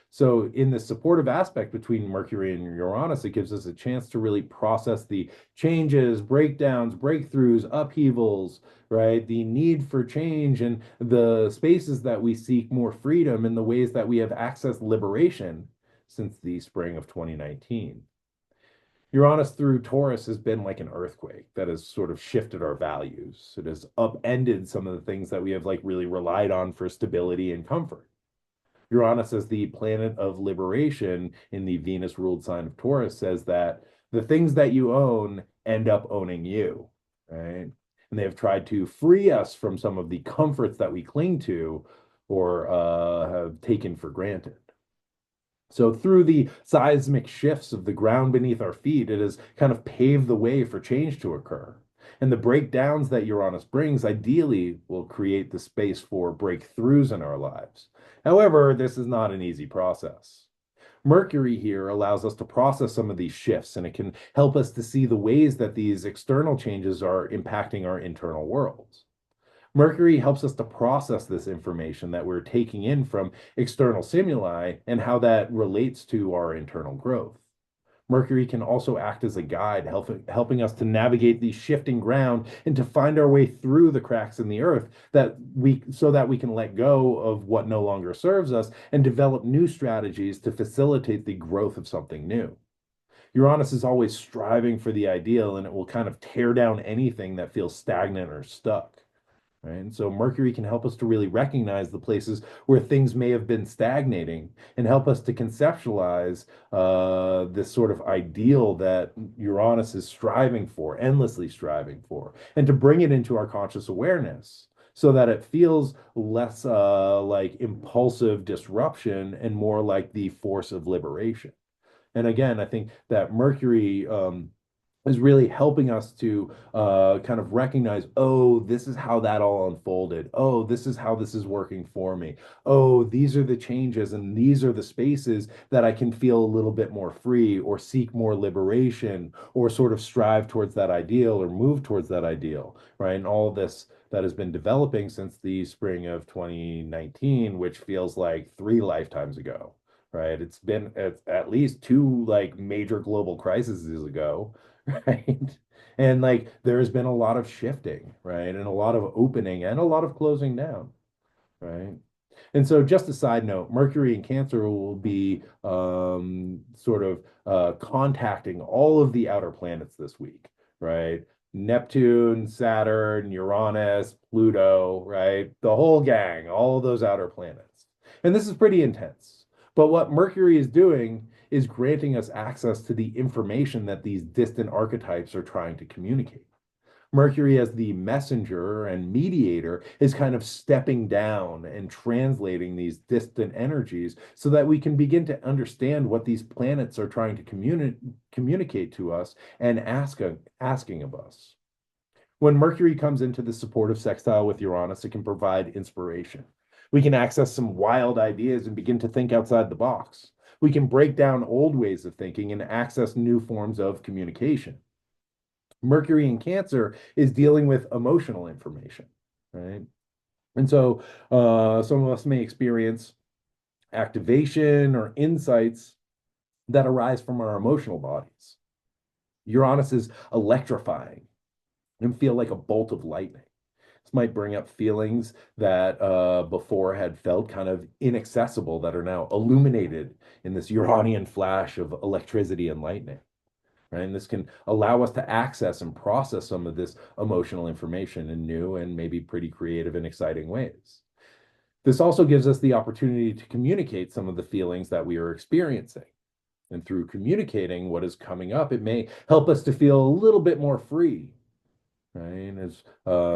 so in the supportive aspect between Mercury and Uranus, it gives us a chance to really process the changes, breakdowns, breakthroughs, upheavals, right? The need for change and the spaces that we seek more freedom in the ways that we have accessed liberation since the spring of 2019. Uranus through Taurus has been like an earthquake that has sort of shifted our values. It has upended some of the things that we have like really relied on for stability and comfort. Uranus as the planet of liberation in the Venus ruled sign of Taurus says that the things that you own end up owning you, right? And they have tried to free us from some of the comforts that we cling to or have taken for granted. So, through the seismic shifts of the ground beneath our feet, it has kind of paved the way for change to occur. And the breakdowns that Uranus brings ideally will create the space for breakthroughs in our lives. However, this is not an easy process. Mercury here allows us to process some of these shifts, and it can help us to see the ways that these external changes are impacting our internal worlds. Mercury helps us to process this information that we're taking in from external stimuli and how that relates to our internal growth. Mercury can also act as a guide, helping us to navigate the shifting ground and to find our way through the cracks in the earth so that we can let go of what no longer serves us and develop new strategies to facilitate the growth of something new. Uranus is always striving for the ideal, and it will kind of tear down anything that feels stagnant or stuck. Right? And so Mercury can help us to really recognize the places where things may have been stagnating and help us to conceptualize this sort of ideal that Uranus is striving for, endlessly striving for, and to bring it into our conscious awareness so that it feels less like impulsive disruption and more like the force of liberation. And again, I think that Mercury is really helping us to kind of recognize, oh, this is how that all unfolded. Oh, this is how this is working for me. Oh, these are the changes and these are the spaces that I can feel a little bit more free or seek more liberation or sort of strive towards that ideal or move towards that ideal, right? And all of this that has been developing since the spring of 2019, which feels like 3 lifetimes ago, right? It's been at least two like major global crises ago, right? And like there has been a lot of shifting, right? And a lot of opening and a lot of closing down, right? And so, just a side note, Mercury in Cancer will be sort of contacting all of the outer planets this week, right? Neptune, Saturn, Uranus, Pluto, right? The whole gang, all of those outer planets. And this is pretty intense. But what Mercury is doing is granting us access to the information that these distant archetypes are trying to communicate. Mercury, as the messenger and mediator, is kind of stepping down and translating these distant energies so that we can begin to understand what these planets are trying to communicate to us and asking of us. When Mercury comes into the supportive sextile with Uranus, it can provide inspiration. We can access some wild ideas and begin to think outside the box. We can break down old ways of thinking and access new forms of communication. Mercury in Cancer is dealing with emotional information, right? And so some of us may experience activation or insights that arise from our emotional bodies. Uranus is electrifying and feel like a bolt of lightning. This might bring up feelings that before had felt kind of inaccessible that are now illuminated in this Uranian flash of electricity and lightning. Right? And this can allow us to access and process some of this emotional information in new and maybe pretty creative and exciting ways. This also gives us the opportunity to communicate some of the feelings that we are experiencing. And through communicating what is coming up, it may help us to feel a little bit more free, right? As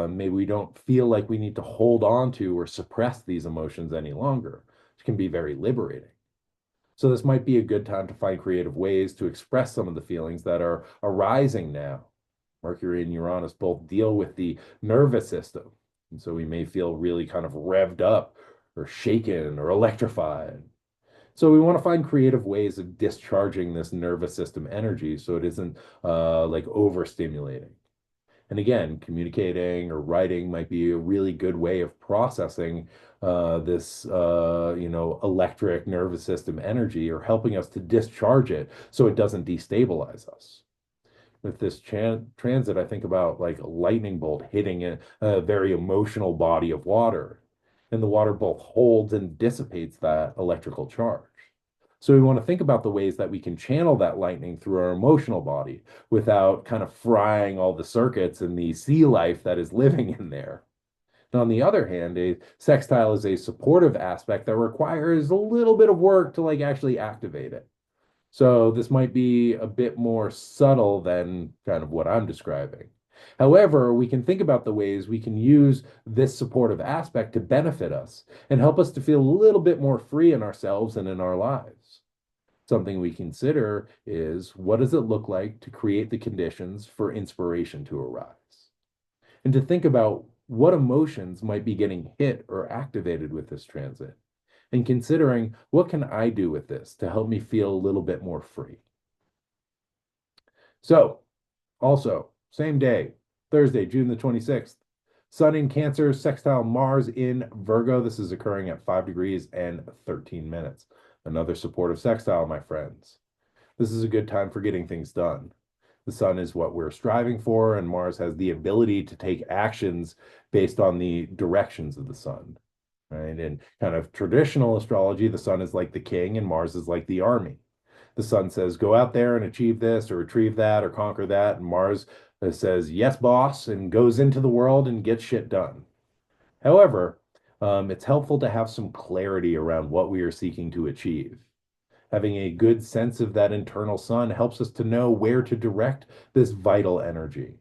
maybe we don't feel like we need to hold on to or suppress these emotions any longer, which can be very liberating. So this might be a good time to find creative ways to express some of the feelings that are arising now. Mercury and Uranus both deal with the nervous system. And so we may feel really kind of revved up or shaken or electrified. So we want to find creative ways of discharging this nervous system energy so it isn't like overstimulating. And again, communicating or writing might be a really good way of processing this, electric nervous system energy or helping us to discharge it so it doesn't destabilize us. With this transit, I think about like a lightning bolt hitting a very emotional body of water, and the water both holds and dissipates that electrical charge. So we want to think about the ways that we can channel that lightning through our emotional body without kind of frying all the circuits and the sea life that is living in there. And on the other hand, a sextile is a supportive aspect that requires a little bit of work to like actually activate it. So this might be a bit more subtle than kind of what I'm describing. However, we can think about the ways we can use this supportive aspect to benefit us and help us to feel a little bit more free in ourselves and in our lives. Something we consider is, what does it look like to create the conditions for inspiration to arise? And to think about what emotions might be getting hit or activated with this transit, and considering, what can I do with this to help me feel a little bit more free? So, also, same day, Thursday, June the 26th, Sun in Cancer, sextile Mars in Virgo. This is occurring at 5 degrees and 13 minutes. Another supportive sextile, my friends. This is a good time for getting things done. The sun is what we're striving for, and Mars has the ability to take actions based on the directions of the sun. Right? In kind of traditional astrology, the sun is like the king and Mars is like the army. The sun says, go out there and achieve this or retrieve that or conquer that. And Mars says, yes, boss, and goes into the world and gets shit done. However, it's helpful to have some clarity around what we are seeking to achieve. Having a good sense of that internal sun helps us to know where to direct this vital energy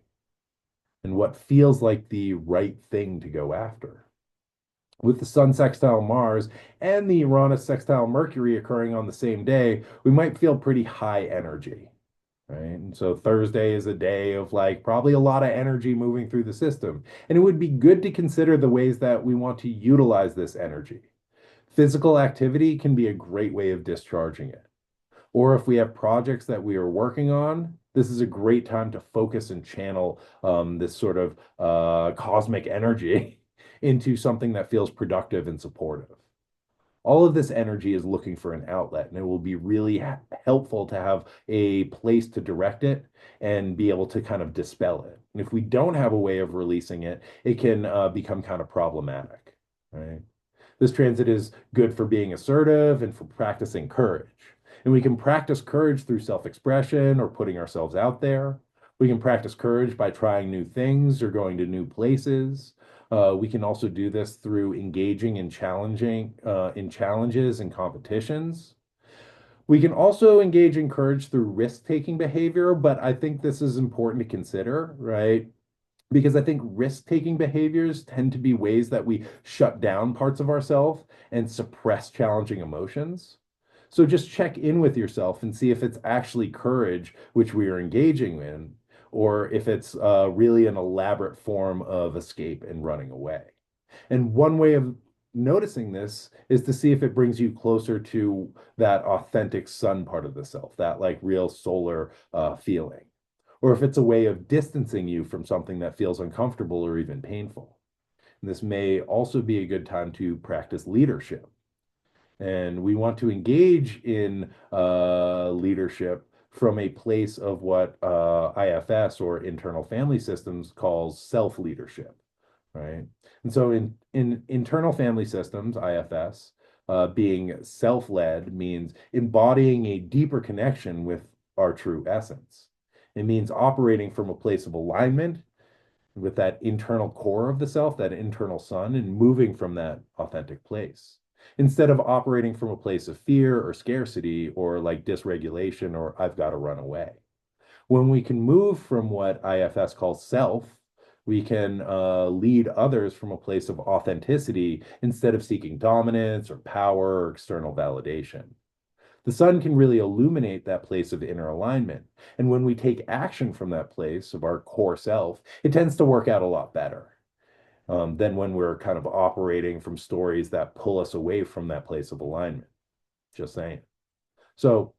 and what feels like the right thing to go after. With the Sun sextile Mars and the Uranus sextile Mercury occurring on the same day, we might feel pretty high energy, right? And so Thursday is a day of like probably a lot of energy moving through the system. And it would be good to consider the ways that we want to utilize this energy. Physical activity can be a great way of discharging it. Or if we have projects that we are working on, this is a great time to focus and channel this sort of cosmic energy into something that feels productive and supportive. All of this energy is looking for an outlet, and it will be really helpful to have a place to direct it and be able to kind of dispel it. And if we don't have a way of releasing it, it can become kind of problematic, right? This transit is good for being assertive and for practicing courage. And we can practice courage through self-expression or putting ourselves out there. We can practice courage by trying new things or going to new places. We can also do this through engaging in challenges and competitions. We can also engage in courage through risk-taking behavior, but I think this is important to consider, right? Because I think risk-taking behaviors tend to be ways that we shut down parts of ourselves and suppress challenging emotions. So just check in with yourself and see if it's actually courage which we are engaging in, or if it's really an elaborate form of escape and running away. And one way of noticing this is to see if it brings you closer to that authentic sun part of the self, that like real solar feeling, or if it's a way of distancing you from something that feels uncomfortable or even painful. And this may also be a good time to practice leadership. And we want to engage in leadership from a place of what IFS or internal family systems calls self-leadership, right? And so in internal family systems, IFS, being self-led means embodying a deeper connection with our true essence. It means operating from a place of alignment with that internal core of the self, that internal sun, and moving from that authentic place instead of operating from a place of fear or scarcity or like dysregulation or I've got to run away. When we can move from what IFS calls self, we can lead others from a place of authenticity instead of seeking dominance or power or external validation. The sun can really illuminate that place of inner alignment. And when we take action from that place of our core self, it tends to work out a lot better than when we're kind of operating from stories that pull us away from that place of alignment. Just saying. So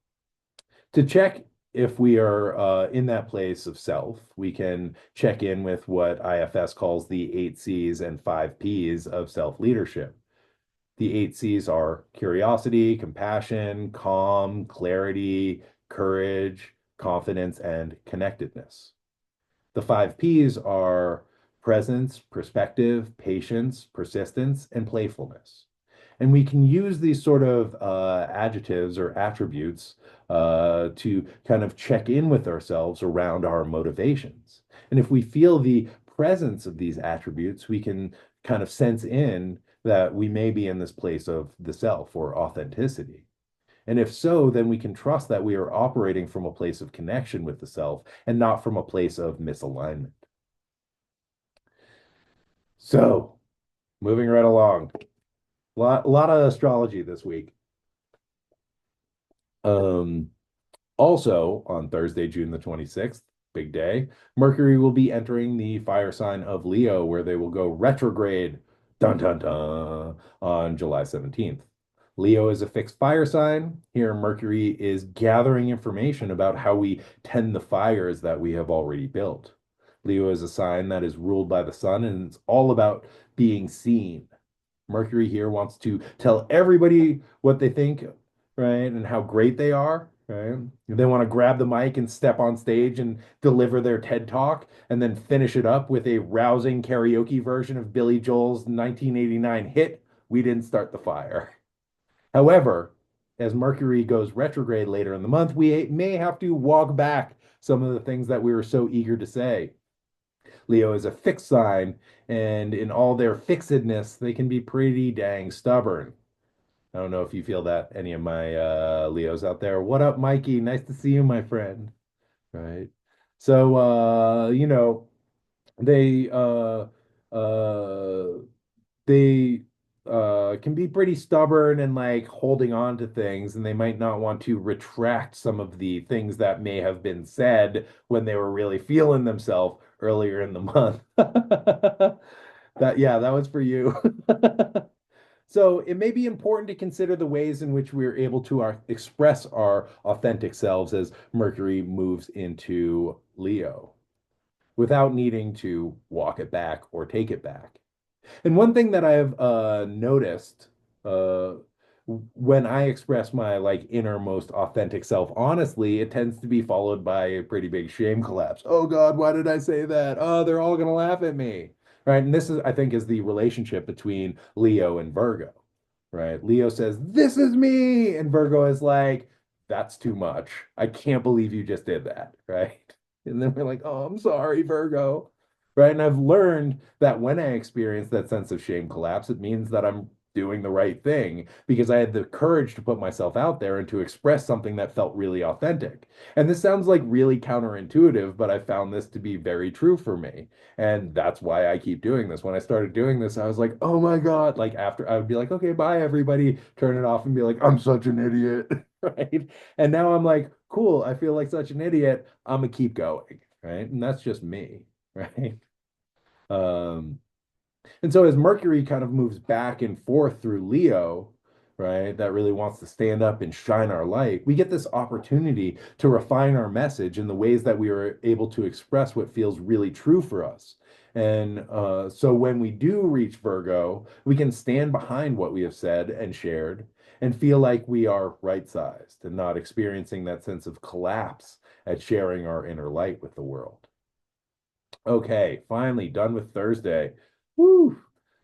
to check if we are in that place of self, we can check in with what IFS calls the 8 C's and 5 P's of self-leadership. The 8 C's are curiosity, compassion, calm, clarity, courage, confidence, and connectedness. The 5 P's are presence, perspective, patience, persistence, and playfulness. And we can use these sort of adjectives or attributes to kind of check in with ourselves around our motivations. And if we feel the presence of these attributes, we can kind of sense in that we may be in this place of the self or authenticity. And if so, then we can trust that we are operating from a place of connection with the self and not from a place of misalignment. So, moving right along. Lot of astrology this week. Um, Also on Thursday, June the 26th, big day, Mercury will be entering the fire sign of Leo, where they will go retrograde, dun dun dun, on July 17th. Leo is a fixed fire sign. Here, Mercury is gathering information about how we tend the fires that we have already built. Leo is a sign that is ruled by the sun, and it's all about being seen. Mercury here wants to tell everybody what they think, right, and how great they are, right? They want to grab the mic and step on stage and deliver their TED talk and then finish it up with a rousing karaoke version of Billy Joel's 1989 hit, We Didn't Start the Fire. However, as Mercury goes retrograde later in the month, we may have to walk back some of the things that we were so eager to say. Leo is a fixed sign, and in all their fixedness, they can be pretty dang stubborn. I don't know if you feel that, any of my Leos out there. What up, Mikey? Nice to see you, my friend. Right. So, they uh, they can be pretty stubborn and like holding on to things, and they might not want to retract some of the things that may have been said when they were really feeling themselves earlier in the month. Yeah, that was for you. So it may be important to consider the ways in which we're able to express our authentic selves as Mercury moves into Leo without needing to walk it back or take it back. And one thing that I've noticed uh, when I express my like innermost authentic self honestly, it tends to be followed by a pretty big shame collapse. Oh God, why did I say that? Oh, they're all gonna laugh at me. Right. And this is, I think, is the relationship between Leo and Virgo. Right. Leo says, "This is me," and Virgo is like, "That's too much. I can't believe you just did that." Right. And then we're like, "Oh, I'm sorry, Virgo." Right. And I've learned that when I experience that sense of shame collapse, it means that I'm doing the right thing because I had the courage to put myself out there and to express something that felt really authentic. And this sounds like really counterintuitive, but I found this to be very true for me. And that's why I keep doing this. When I started doing this, I was like, oh my God. Like after I would be like, okay, bye everybody, turn it off and be like, I'm such an idiot. Right. And now I'm like, cool, I feel like such an idiot. I'm gonna keep going. Right. And that's just me. Right. Um, and so as Mercury kind of moves back and forth through Leo, right, that really wants to stand up and shine our light, we get this opportunity to refine our message in the ways that we are able to express what feels really true for us. And so when we do reach Virgo, we can stand behind what we have said and shared and feel like we are right-sized and not experiencing that sense of collapse at sharing our inner light with the world. Okay, finally done with Thursday. Woo!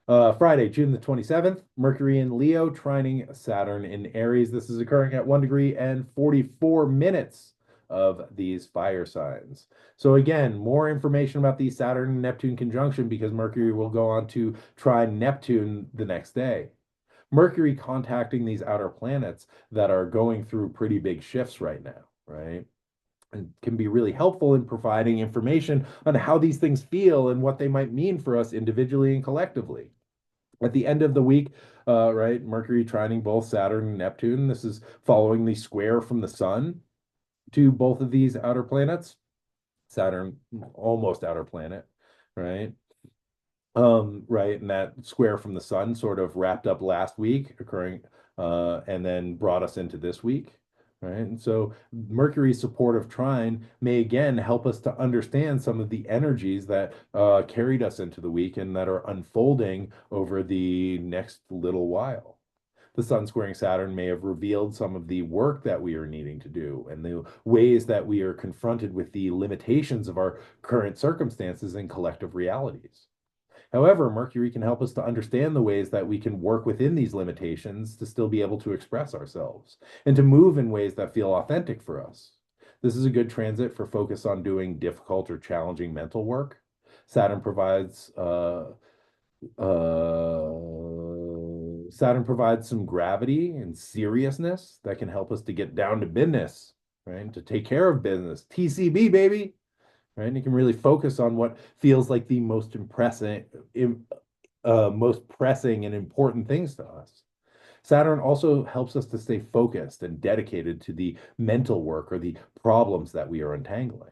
Friday, June the 27th, Mercury in Leo trining Saturn in Aries. This is occurring at 1 degree and 44 minutes of these fire signs. So again, more information about the Saturn and Neptune conjunction because Mercury will go on to trine Neptune the next day. Mercury contacting these outer planets that are going through pretty big shifts right now, right? And can be really helpful in providing information on how these things feel and what they might mean for us individually and collectively. At the end of the week, right, Mercury trining both Saturn and Neptune. This is following the square from the sun to both of these outer planets. Saturn, almost outer planet, right? Right, and that square from the sun sort of wrapped up last week, occurring, and then brought us into this week, right? And so Mercury's supportive trine may again help us to understand some of the energies that carried us into the week and that are unfolding over the next little while. The sun squaring Saturn may have revealed some of the work that we are needing to do and the ways that we are confronted with the limitations of our current circumstances and collective realities. However, Mercury can help us to understand the ways that we can work within these limitations to still be able to express ourselves and to move in ways that feel authentic for us. This is a good transit for focus on doing difficult or challenging mental work. Saturn provides Saturn provides some gravity and seriousness that can help us to get down to business, right? To take care of business. TCB, baby, right? And you can really focus on what feels like the most impressive, most pressing and important things to us. Saturn also helps us to stay focused and dedicated to the mental work or the problems that we are untangling.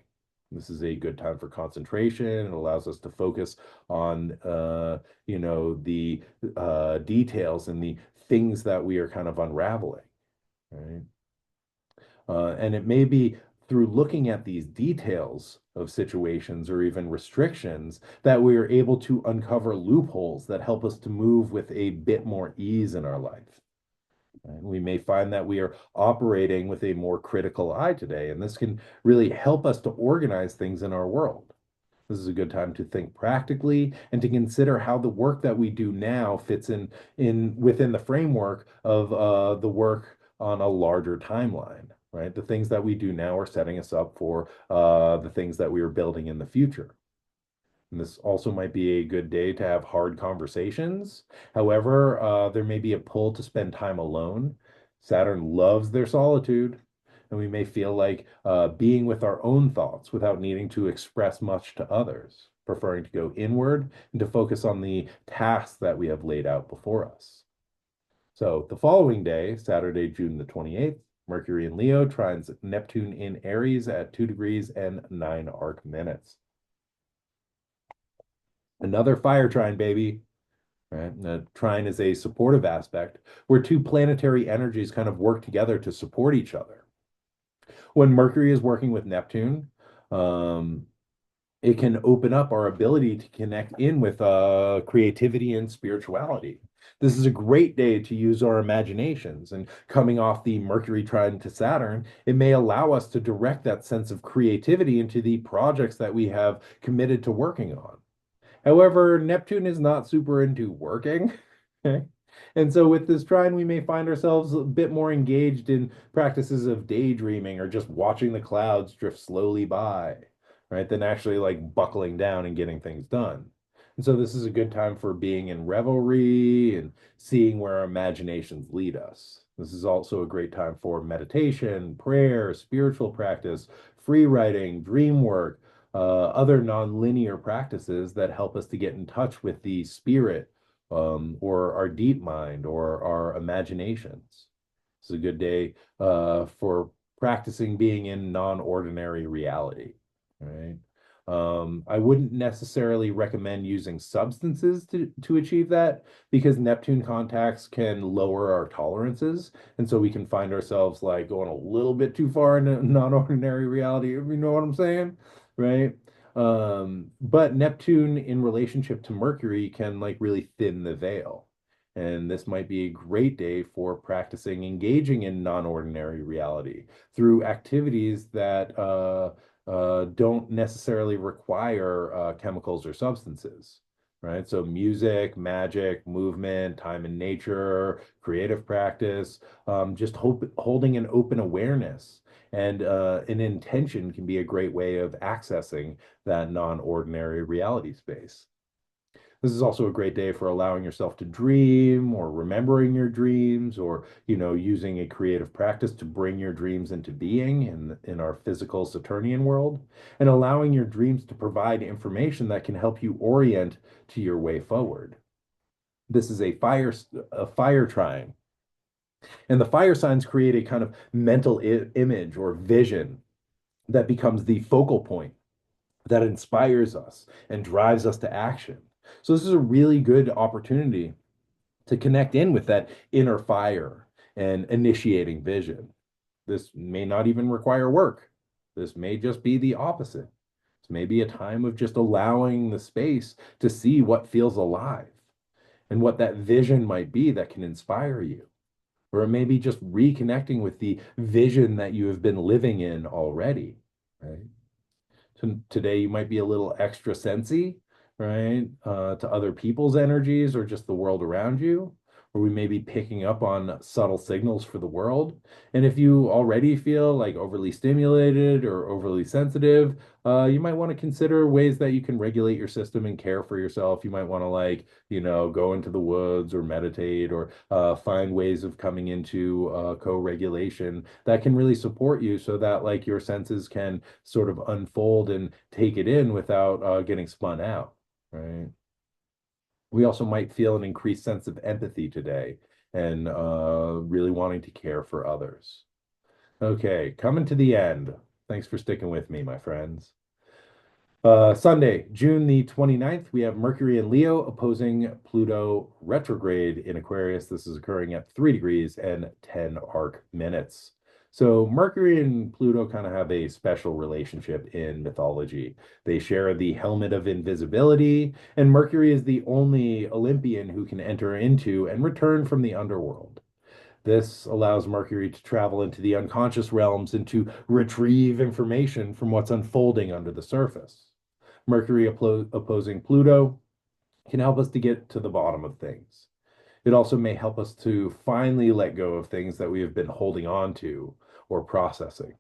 This is a good time for concentration. It allows us to focus on, the details and the things that we are kind of unraveling, right? And it may be through looking at these details of situations or even restrictions that we are able to uncover loopholes that help us to move with a bit more ease in our life. And we may find that we are operating with a more critical eye today, and this can really help us to organize things in our world. This is a good time to think practically and to consider how the work that we do now fits in within the framework of the work on a larger timeline, right? The things that we do now are setting us up for the things that we are building in the future. And this also might be a good day to have hard conversations. However, there may be a pull to spend time alone. Saturn loves their solitude, and we may feel like being with our own thoughts without needing to express much to others, preferring to go inward and to focus on the tasks that we have laid out before us. So the following day, Saturday, June the 28th, Mercury in Leo trines Neptune in Aries at 2 degrees and 9 arc minutes. Another fire trine, baby. Right? The trine is a supportive aspect where two planetary energies kind of work together to support each other. When Mercury is working with Neptune, um, it can open up our ability to connect in with creativity and spirituality. This is a great day to use our imaginations. And coming off the Mercury trine to Saturn, it may allow us to direct that sense of creativity into the projects that we have committed to working on. However, Neptune is not super into working. Okay. And so with this trine, we may find ourselves a bit more engaged in practices of daydreaming or just watching the clouds drift slowly by, right? Than actually like buckling down and getting things done. And so this is a good time for being in revelry and seeing where our imaginations lead us. This is also a great time for meditation, prayer, spiritual practice, free writing, dream work, other non-linear practices that help us to get in touch with the spirit, or our deep mind or our imaginations. It's a good day for practicing being in non-ordinary reality, right? I wouldn't necessarily recommend using substances to achieve that because Neptune contacts can lower our tolerances. And so we can find ourselves like going a little bit too far into non-ordinary reality, if you know what I'm saying, right? But Neptune in relationship to Mercury can like really thin the veil. And this might be a great day for practicing engaging in non-ordinary reality through activities that don't necessarily require chemicals or substances, right? So music, magic, movement, time in nature, creative practice, just holding an open awareness and an intention can be a great way of accessing that non-ordinary reality space. This is also a great day for allowing yourself to dream or remembering your dreams or, using a creative practice to bring your dreams into being in our physical Saturnian world and allowing your dreams to provide information that can help you orient to your way forward. This is a fire trine, and the fire signs create a kind of mental image or vision that becomes the focal point that inspires us and drives us to action. So this is a really good opportunity to connect in with that inner fire and initiating vision. This may not even require work. This may just be the opposite. It's maybe a time of just allowing the space to see what feels alive and what that vision might be that can inspire you. Or it may be just reconnecting with the vision that you have been living in already, right? Today you might be a little extra sensy, right? To other people's energies or just the world around you, or we may be picking up on subtle signals for the world. And if you already feel like overly stimulated or overly sensitive, you might want to consider ways that you can regulate your system and care for yourself. You might want to go into the woods or meditate or find ways of coming into co-regulation that can really support you so that like your senses can sort of unfold and take it in without getting spun out, right? We also might feel an increased sense of empathy today and really wanting to care for others. Okay, coming to the end. Thanks for sticking with me, my friends. Sunday, June the 29th, we have Mercury and Leo opposing Pluto retrograde in Aquarius. This is occurring at 3 degrees and 10 arc minutes. So, Mercury and Pluto kind of have a special relationship in mythology. They share the helmet of invisibility, and Mercury is the only Olympian who can enter into and return from the underworld. This allows Mercury to travel into the unconscious realms and to retrieve information from what's unfolding under the surface. Mercury opposing Pluto can help us to get to the bottom of things. It also may help us to finally let go of things that we have been holding on to or processing.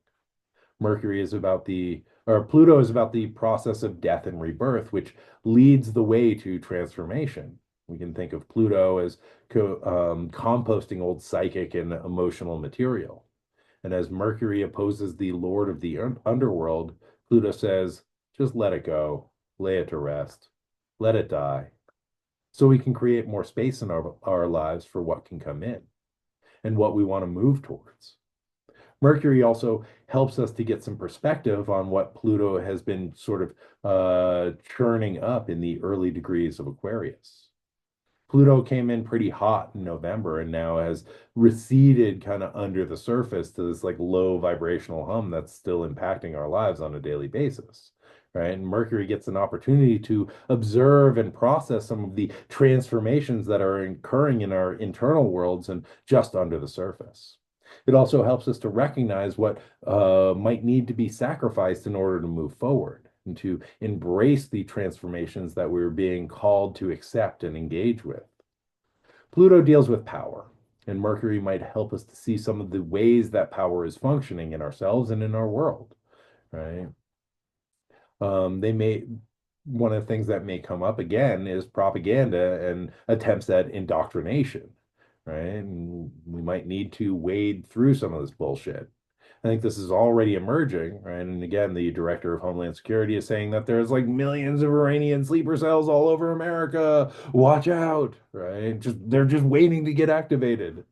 Mercury is about or Pluto is about the process of death and rebirth, which leads the way to transformation. We can think of Pluto as composting old psychic and emotional material. And as Mercury opposes the Lord of the underworld, Pluto says, just let it go, lay it to rest, let it die, so we can create more space in our lives for what can come in and what we want to move towards. Mercury also helps us to get some perspective on what Pluto has been sort of churning up in the early degrees of Aquarius. Pluto came in pretty hot in November and now has receded kind of under the surface to this like low vibrational hum that's still impacting our lives on a daily basis. Right. And Mercury gets an opportunity to observe and process some of the transformations that are occurring in our internal worlds and just under the surface. It also helps us to recognize what might need to be sacrificed in order to move forward and to embrace the transformations that we're being called to accept and engage with. Pluto deals with power, and Mercury might help us to see some of the ways that power is functioning in ourselves and in our world, right? They may One of the things that may come up again is propaganda and attempts at indoctrination, right? And we might need to wade through some of this bullshit. I think this is already emerging, right? And again, the director of Homeland Security is saying that there's like millions of Iranian sleeper cells all over America. Watch out, right? They're just waiting to get activated.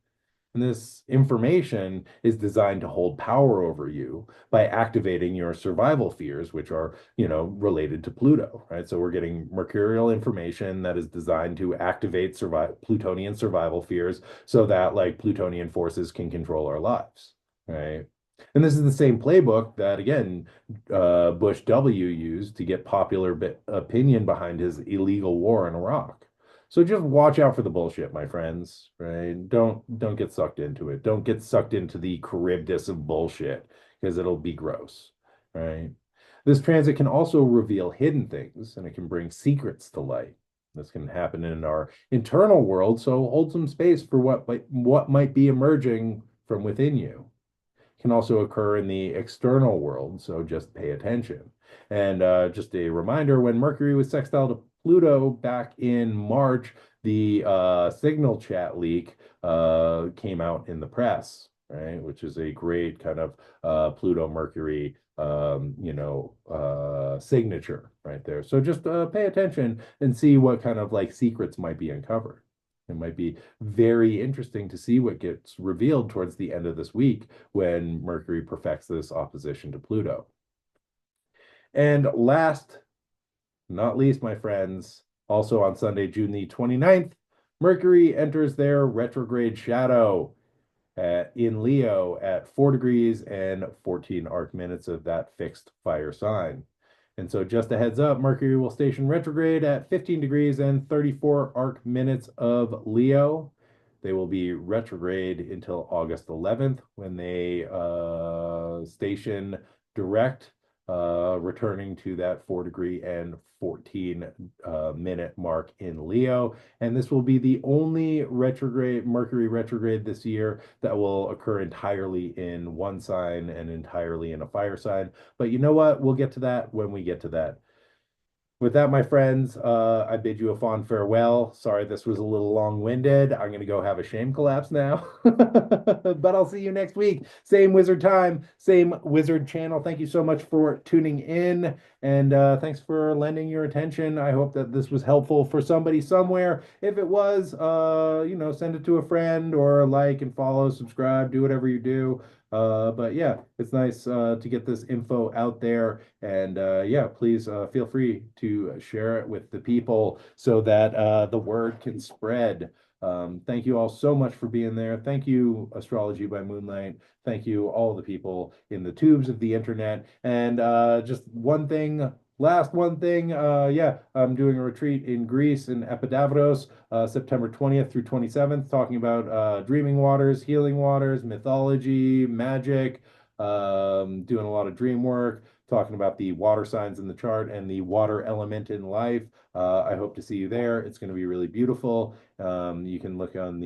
And this information is designed to hold power over you by activating your survival fears, which are, related to Pluto, right? So we're getting mercurial information that is designed to activate Plutonian survival fears so that like Plutonian forces can control our lives, right? And this is the same playbook that, again, Bush W used to get popular opinion behind his illegal war in Iraq. So just watch out for the bullshit, my friends, right? Don't get sucked into it. Don't get sucked into the Charybdis of bullshit because it'll be gross, right? This transit can also reveal hidden things and it can bring secrets to light. This can happen in our internal world, so hold some space for what might be emerging from within you. Can also occur in the external world, so just pay attention. And just a reminder, when Mercury was sextile to Pluto back in March, the signal chat leak came out in the press, right? Which is a great kind of Pluto Mercury signature right there. So just pay attention and see what kind of like secrets might be uncovered. It might be very interesting to see what gets revealed towards the end of this week when Mercury perfects this opposition to Pluto. And last, not least, my friends, also on Sunday, June the 29th, Mercury enters their retrograde shadow in Leo at 4 degrees and 14 arc minutes of that fixed fire sign. And so just a heads up, Mercury will station retrograde at 15 degrees and 34 arc minutes of Leo. They will be retrograde until August 11th when they station direct, returning to that 4 degree and 14 minute mark in Leo. And this will be the only Mercury retrograde this year that will occur entirely in one sign and entirely in a fire sign. But you know what? We'll get to that when we get to that. With that, my friends, I bid you a fond farewell. Sorry this was a little long-winded. I'm going to go have a shame collapse now. But I'll see you next week. Same wizard time, same wizard channel. Thank you so much for tuning in. And thanks for lending your attention. I hope that this was helpful for somebody somewhere. If it was, send it to a friend or like and follow, subscribe, do whatever you do. But yeah, it's nice to get this info out there. And yeah, please feel free to share it with the people so that the word can spread. Thank you all so much for being there. Thank you, Astrology by Moonlight. Thank you, all the people in the tubes of the internet. And just one thing, last one thing. Yeah, I'm doing a retreat in Greece in Epidavros, September 20th through 27th, talking about dreaming waters, healing waters, mythology, magic, doing a lot of dream work, talking about the water signs in the chart and the water element in life. I hope to see you there. It's going to be really beautiful. You can look on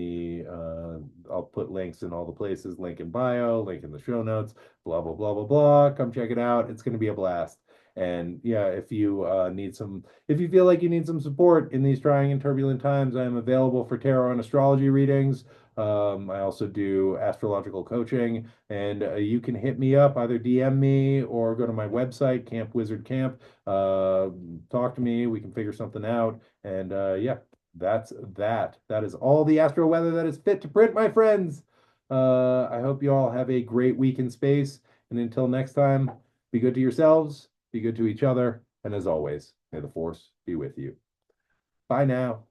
I'll put links in all the places, link in bio, link in the show notes, blah, blah, blah, blah, blah. Come check it out. It's going to be a blast. And yeah, if you if you feel like you need some support in these trying and turbulent times, I am available for tarot and astrology readings. I also do astrological coaching, and you can hit me up, either DM me or go to my website, Camp Wizard Camp. Talk to me. We can figure something out. And yeah, that's that. That is all the astro weather that is fit to print, my friends. I hope you all have a great week in space. And until next time, be good to yourselves, be good to each other, and as always, may the force be with you. Bye now.